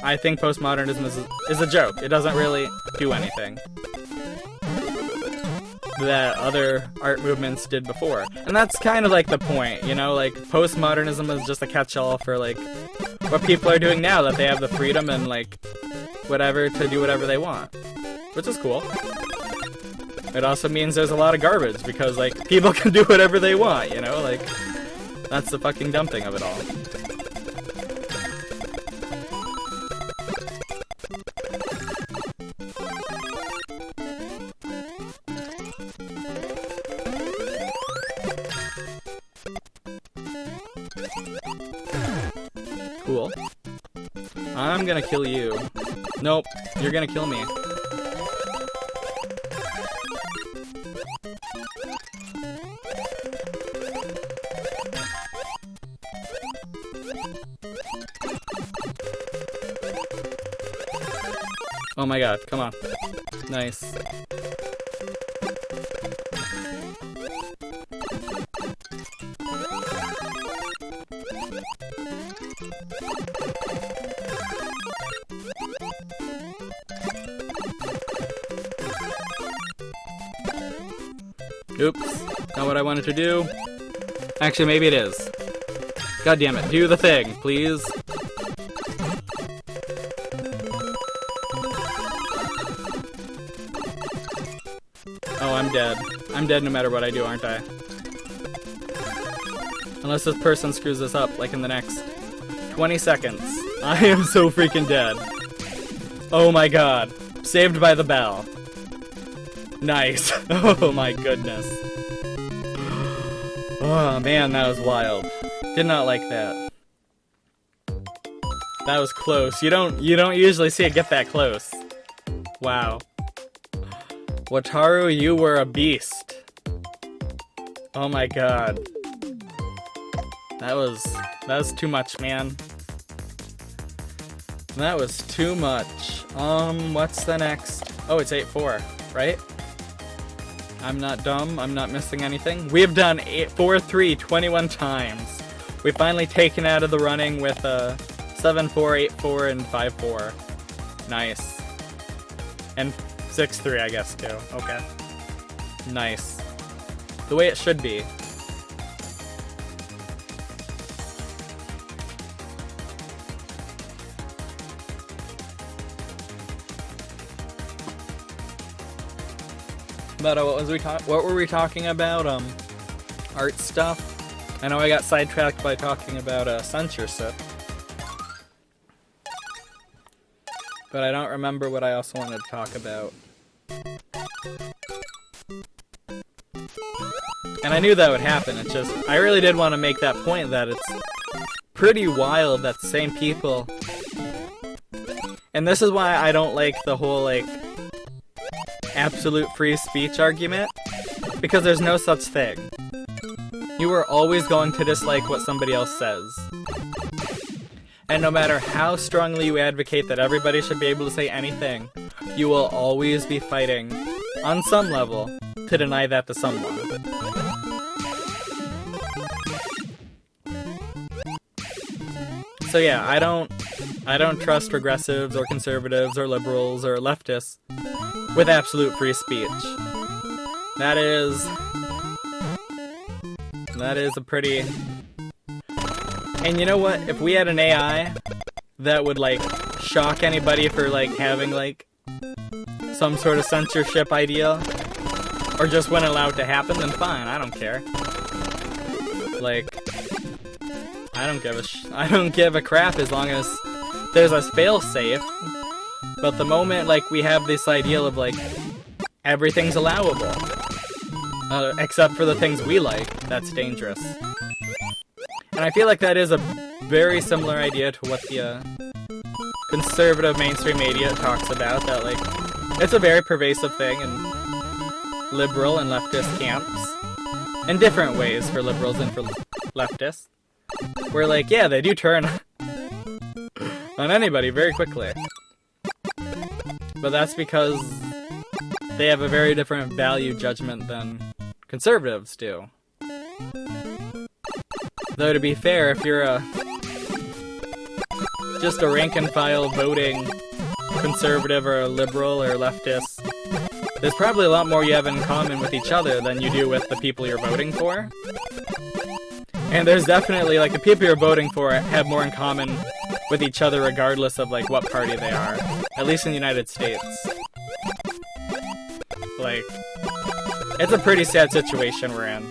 I think postmodernism is a joke. It doesn't really do anything that other art movements did before. And that's kind of like the point, you know? Like, postmodernism is just a catch-all for, like, what people are doing now, that they have the freedom and, like, whatever to do whatever they want. Which is cool. It also means there's a lot of garbage, because, like, people can do whatever they want, you know? Like, that's the fucking dumb thing of it all. Cool. I'm gonna kill you. Nope, you're gonna kill me. Oh my god, come on. Nice. Oops, not what I wanted to do. Actually, maybe it is. God damn it, do the thing, please. Oh, I'm dead. I'm dead no matter what I do, aren't I? Unless this person screws this up, like in the next 20 seconds. I am so freaking dead. Oh my god. Saved by the bell. Nice. Oh my goodness. Oh man, that was wild. Did not like that. That was close. You don't usually see it get that close. Wow. Wataru, you were a beast. Oh my god. That was too much, man. That was too much. What's the next? Oh, it's 8-4, right? I'm not dumb. I'm not missing anything. We have done 4-3 21 times. We've finally taken out of the running with 7-4, 8-4, and 5-4. Nice. And 6-3, I guess, too. Okay. Nice. The way it should be. But what were we talking about? Art stuff? I know I got sidetracked by talking about censorship. But I don't remember what I also wanted to talk about. And I knew that would happen, it's just, I really did want to make that point that it's pretty wild that the same people... And this is why I don't like the whole, like, absolute free speech argument, because there's no such thing. You are always going to dislike what somebody else says. And no matter how strongly you advocate that everybody should be able to say anything, you will always be fighting, on some level, to deny that to someone. So yeah, I don't trust progressives or conservatives or liberals or leftists with absolute free speech. That is a pretty... And you know what? If we had an AI that would, like, shock anybody for, like, having, like, some sort of censorship idea, or just wouldn't allow it to happen, then fine, I don't care. Like, I don't give a crap as long as there's a fail-safe. But the moment, like, we have this ideal of, like, everything's allowable, except for the things we like, that's dangerous. And I feel like that is a very similar idea to what the conservative mainstream media talks about, that, like, it's a very pervasive thing in liberal and leftist camps, in different ways for liberals and for leftists, where, like, yeah, they do turn on anybody very quickly. But that's because they have a very different value judgment than conservatives do. Though to be fair, if you're just a rank-and-file voting conservative or a liberal or leftist, there's probably a lot more you have in common with each other than you do with the people you're voting for. And there's definitely, like, the people you're voting for have more in common with each other regardless of, like, what party they are. At least in the United States. Like, it's a pretty sad situation we're in.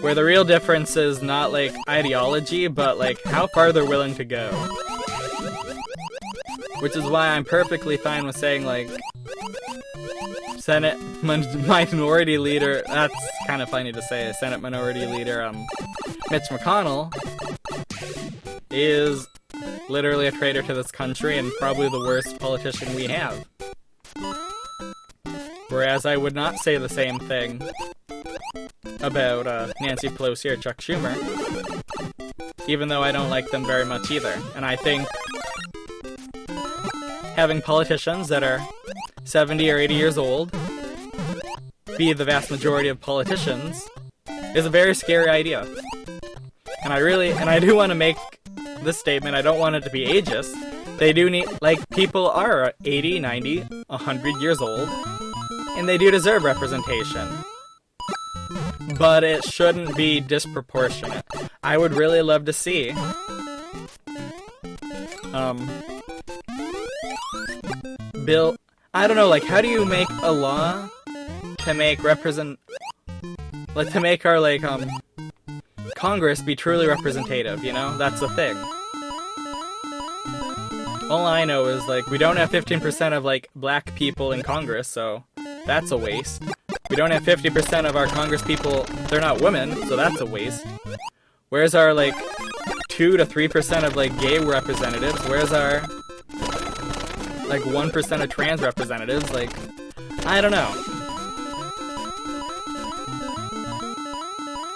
Where the real difference is not, like, ideology, but, like, how far they're willing to go. Which is why I'm perfectly fine with saying, like, Senate Minority Leader, that's kind of funny to say, Senate Minority Leader, Mitch McConnell is literally a traitor to this country and probably the worst politician we have. Whereas I would not say the same thing about Nancy Pelosi or Chuck Schumer, even though I don't like them very much either. And I think having politicians that are 70 or 80 years old be the vast majority of politicians is a very scary idea. And I do want to make this statement. I don't want it to be ageist. They do need, like, people are 80, 90, 100 years old, and they do deserve representation. But it shouldn't be disproportionate. I would really love to see bill, I don't know, like, how do you make a law to make to make our, like, Congress be truly representative, you know? That's the thing. All I know is, like, we don't have 15% of, like, black people in Congress, so that's a waste. We don't have 50% of our Congress people, they're not women, so that's a waste. Where's our, like, 2 to 3% of, like, gay representatives? Where's our, like, 1% of trans representatives? Like, I don't know.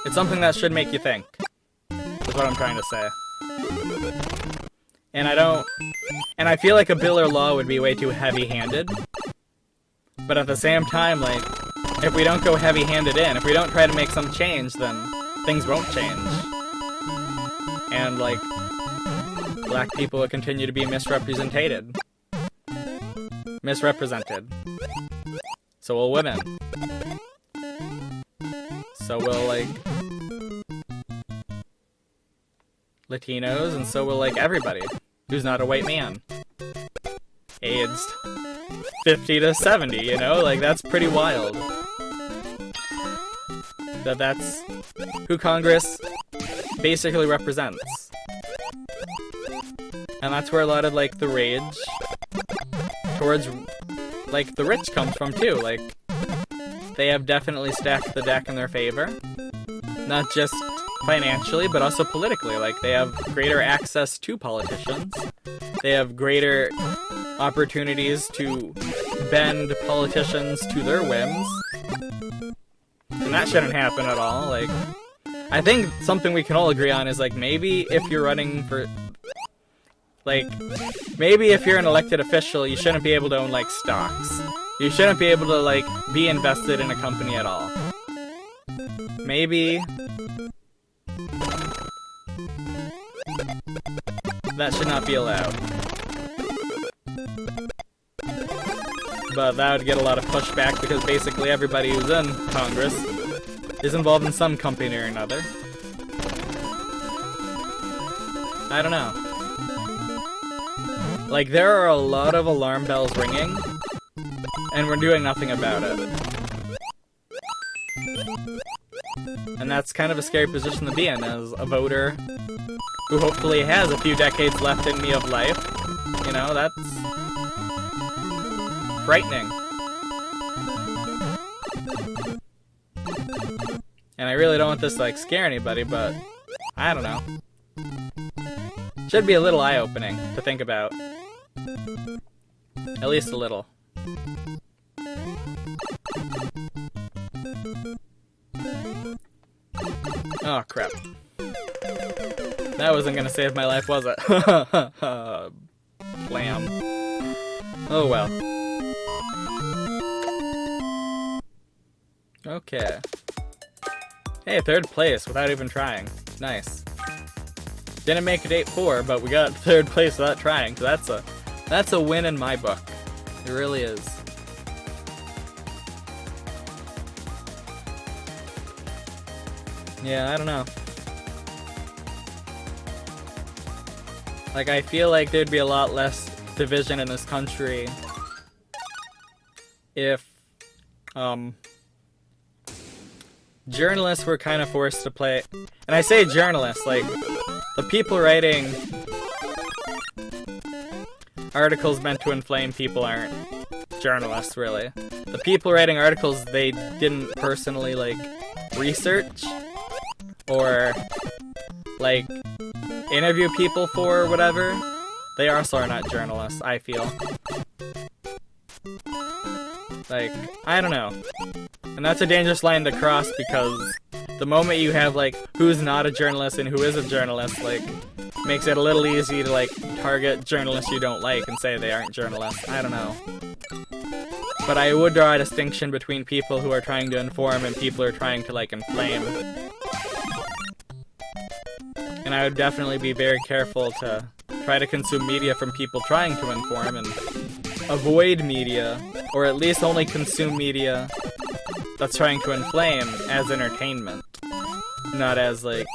It's something that should make you think, is what I'm trying to say. And I feel like a bill or law would be way too heavy-handed. But at the same time, like, if we don't go heavy-handed if we don't try to make some change, then things won't change. And, like, black people will continue to be misrepresented. So will women. So will, like, Latinos, and so will, like, everybody who's not a white man. Aged 50 to 70, you know? Like, that's pretty wild. That's who Congress basically represents. And that's where a lot of, like, the rage towards, like, the rich comes from, too. Like, they have definitely stacked the deck in their favor. Not just financially, but also politically. Like, they have greater access to politicians. They have greater opportunities to bend politicians to their whims. And that shouldn't happen at all. Like, I think something we can all agree on is, like, maybe if you're running for, like, maybe if you're an elected official, you shouldn't be able to own, like, stocks. You shouldn't be able to, like, be invested in a company at all. Maybe that should not be allowed. But that would get a lot of pushback because basically everybody who's in Congress is involved in some company or another. I don't know. Like, there are a lot of alarm bells ringing, and we're doing nothing about it. And that's kind of a scary position to be in as a voter who hopefully has a few decades left in me of life. You know, that's frightening. And I really don't want this to, like, scare anybody, but I don't know. Should be a little eye-opening to think about. At least a little. Oh, crap. That wasn't gonna save my life, was it? Lamb. Oh, well. Okay. Hey, 3rd place without even trying. Nice. Didn't make it 8-4, but we got 3rd place without trying, so that's a win in my book. It really is. Yeah, I don't know. Like, I feel like there'd be a lot less division in this country if, journalists were kind of forced to play, and I say journalists, like, the people writing articles meant to inflame people aren't journalists, really. The people writing articles they didn't personally, like, research, or, like, interview people for or whatever, they also are not journalists, I feel. Like, I don't know. And that's a dangerous line to cross because the moment you have, like, who's not a journalist and who is a journalist, like, makes it a little easy to, like, target journalists you don't like and say they aren't journalists. I don't know. But I would draw a distinction between people who are trying to inform and people who are trying to, like, inflame. And I would definitely be very careful to try to consume media from people trying to inform and avoid media, or at least only consume media that's trying to inflame as entertainment, not as, like,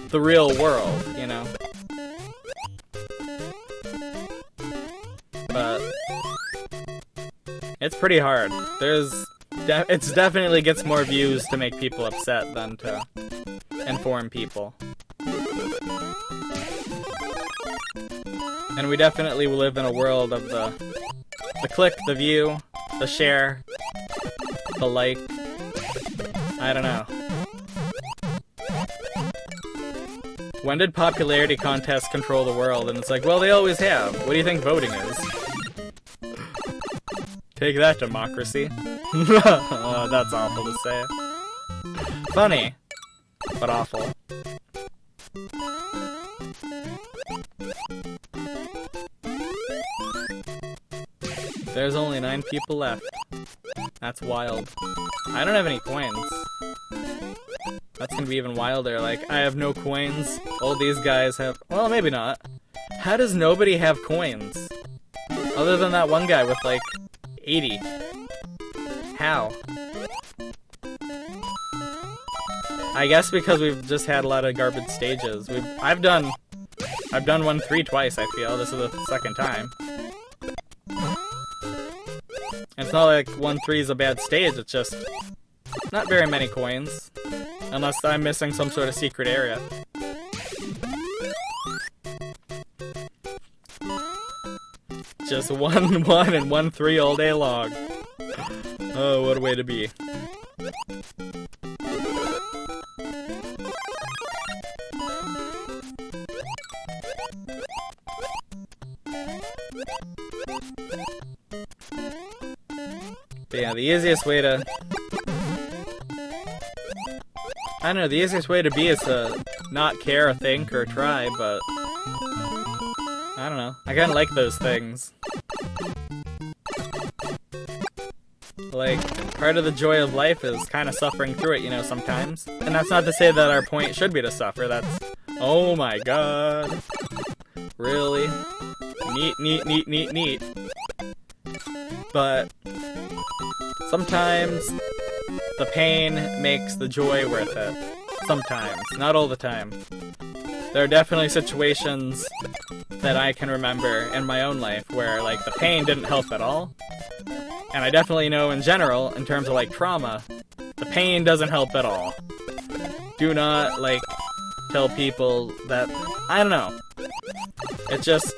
the real world, you know? But it's pretty hard. It definitely gets more views to make people upset than to inform people. And we definitely live in a world of the click, the view, the share, the like. I don't know. When did popularity contests control the world? And it's like, well, they always have. What do you think voting is? Take that, democracy. Oh, that's awful to say. Funny, but awful. There's only 9 people left. That's wild. I don't have any coins. That's gonna be even wilder. Like, I have no coins. All these guys have... Well, maybe not. How does nobody have coins? Other than that one guy with, like, 80. How? I guess because we've just had a lot of garbage stages. I've done 1-3 twice, I feel. This is the second time. And it's not like 1-3 is a bad stage, it's just not very many coins. Unless I'm missing some sort of secret area. Just 1-1 and 1-3 all day long. Oh, what a way to be. But yeah, the easiest way to... I don't know, the easiest way to be is to not care or think or try, but... I don't know. I kinda like those things. Like, part of the joy of life is kinda suffering through it, you know, sometimes. And that's not to say that our point should be to suffer, that's... Oh my god. Really? Neat. But... sometimes... the pain makes the joy worth it. Sometimes. Not all the time. There are definitely situations that I can remember in my own life where, like, the pain didn't help at all. And I definitely know in general, in terms of, like, trauma, the pain doesn't help at all. Do not, like, tell people that... I don't know. It's just...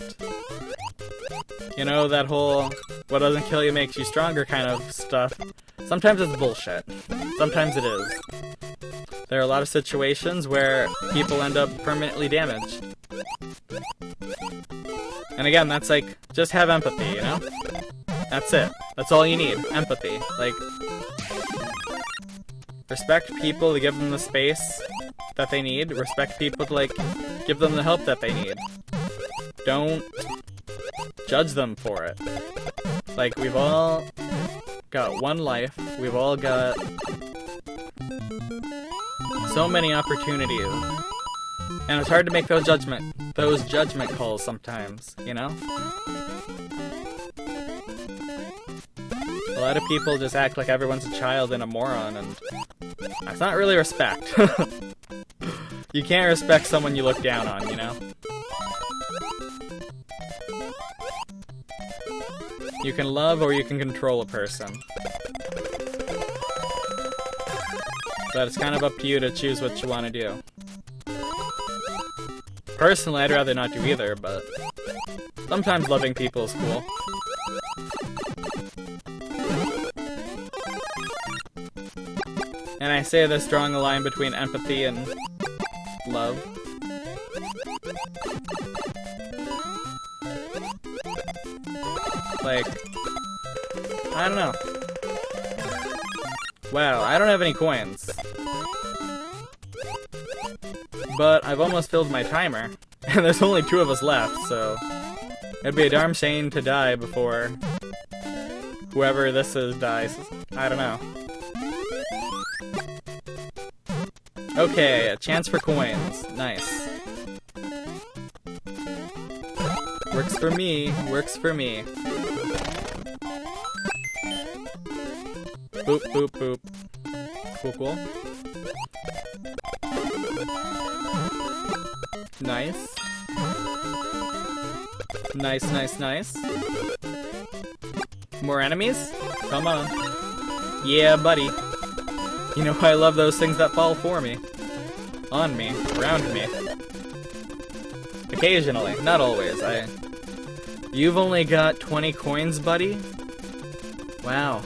you know, that whole what doesn't kill you makes you stronger kind of stuff. Sometimes it's bullshit. Sometimes it is. There are a lot of situations where people end up permanently damaged. And again, that's like, just have empathy, you know? That's it. That's all you need. Empathy. Like, respect people to give them the space that they need. Respect people to, like, give them the help that they need. Don't judge them for it. Like, we've all got one life. We've all got so many opportunities. And it's hard to make those judgment calls sometimes, you know? A lot of people just act like everyone's a child and a moron, and that's not really respect. You can't respect someone you look down on, you know? You can love or you can control a person. But it's kind of up to you to choose what you want to do. Personally, I'd rather not do either, but sometimes loving people is cool. And I say this drawing a line between empathy and love. Like, I don't know. Wow, I don't have any coins. But I've almost filled my timer, and there's only 2 of us left, so it'd be a darn shame to die before whoever this is dies. I don't know. Okay, a chance for coins. Nice. Works for me, works for me. Boop, boop, boop. Cool, cool. Nice. Nice, nice, nice. More enemies? Come on. Yeah, buddy. You know I love those things that fall for me. On me. Around me. Occasionally. Not always. You've only got 20 coins, buddy? Wow.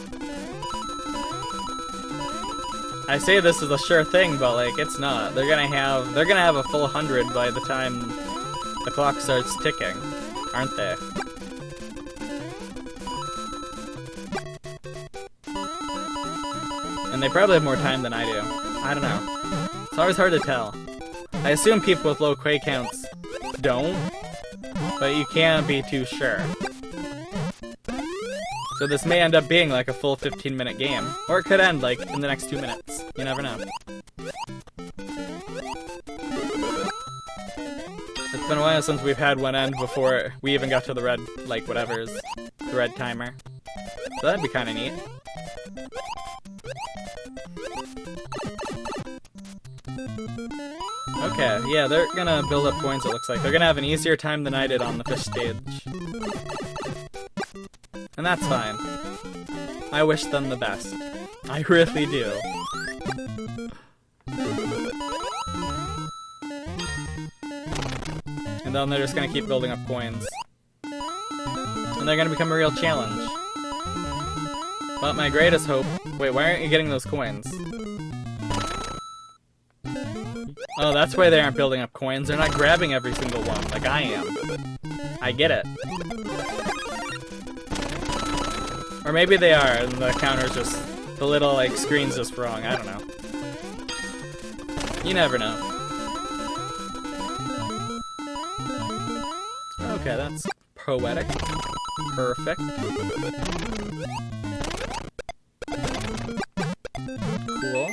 I say this is a sure thing, but like it's not. They're gonna have a full 100 by the time the clock starts ticking, aren't they? And they probably have more time than I do. I don't know. It's always hard to tell. I assume people with low Quay counts don't, but you can't be too sure. So this may end up being like a full 15-minute game, or it could end like in the next 2 minutes. You never know. It's been a while since we've had one end before we even got to the red, like whatever's, the red timer. So that'd be kind of neat. Okay, yeah, they're gonna build up coins, it looks like. They're gonna have an easier time than I did on the fish stage. And that's fine. I wish them the best. I really do. And then they're just gonna keep building up coins. And they're gonna become a real challenge. But my greatest hope... Wait, why aren't you getting those coins? Oh, that's why they aren't building up coins. They're not grabbing every single one, like I am. I get it. Or maybe they are, and the counter's just... The little, like, screen's just wrong. I don't know. You never know. Okay, that's poetic. Perfect. Cool.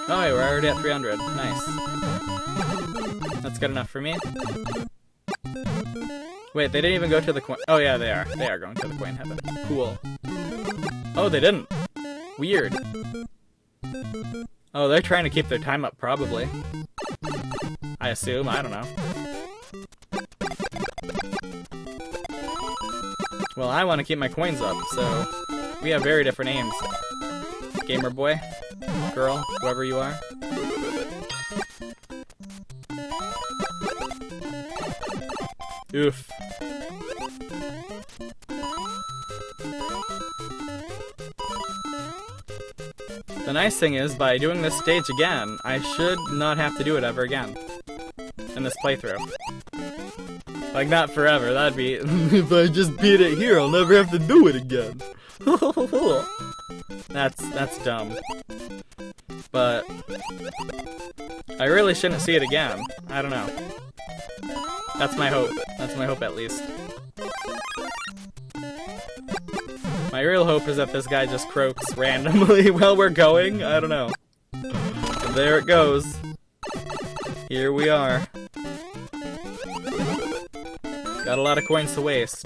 Oh, wait, we're already at 300. Nice. That's good enough for me. Wait, they didn't even go to the coin... Oh, yeah, they are. They are going to the coin heaven. Cool. Oh, they didn't. Weird. Oh, they're trying to keep their time up, probably. I assume. I don't know. Well, I want to keep my coins up, so... We have very different aims. Gamer boy. Girl. Whoever you are. Oof. The nice thing is, by doing this stage again, I should not have to do it ever again. In this playthrough. Like, not forever, that'd be... If I just beat it here, I'll never have to do it again. That's dumb. But... I really shouldn't see it again. I don't know. That's my hope. That's my hope, at least. My real hope is that this guy just croaks randomly while we're going. I don't know. And there it goes. Here we are. Got a lot of coins to waste.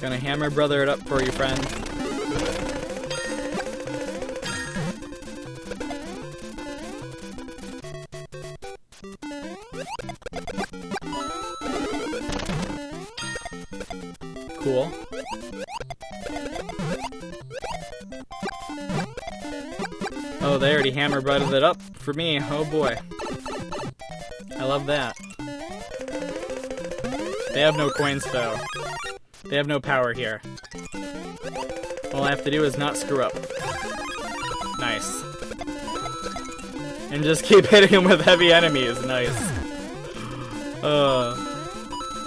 Gonna hammer brother it up for you, friend. Cool. Oh, they already hammer butted it up for me. Oh boy. I love that. They have no coins though. They have no power here. All I have to do is not screw up. Nice. And just keep hitting him with heavy enemies. Nice.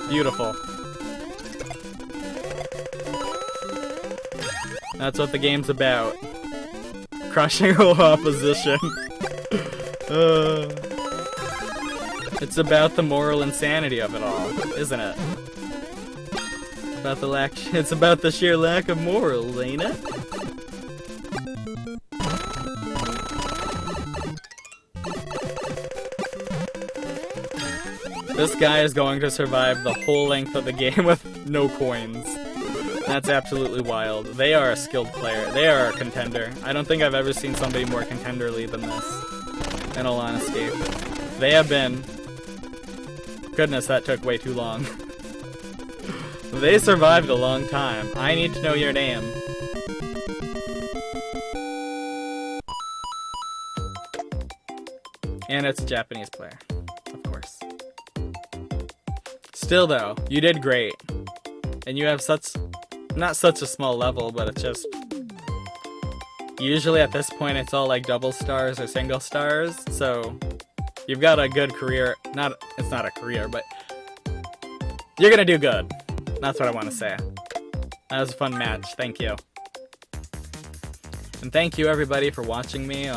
Beautiful. That's what the game's about. Crushing all opposition. It's about the moral insanity of it all, isn't it? It's about the sheer lack of morals, ain't it? This guy is going to survive the whole length of the game with no coins. That's absolutely wild. They are a skilled player. They are a contender. I don't think I've ever seen somebody more contenderly than this, in all honesty. They have been... Goodness, that took way too long. They survived a long time. I need to know your name. And it's a Japanese player, of course. Still though, you did great. And you have not such a small level, but it's just... Usually at this point it's all like double stars or single stars, so... You've got a good career. It's not a career, but... You're gonna do good. That's what I want to say. That was a fun match, thank you. And thank you everybody for watching me.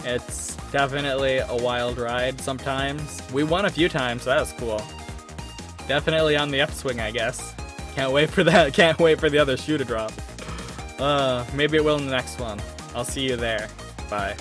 It's definitely a wild ride sometimes. We won a few times, so that was cool. Definitely on the upswing, I guess. Can't wait for that. Can't wait for the other shoe to drop. Maybe it will in the next one. I'll see you there. Bye.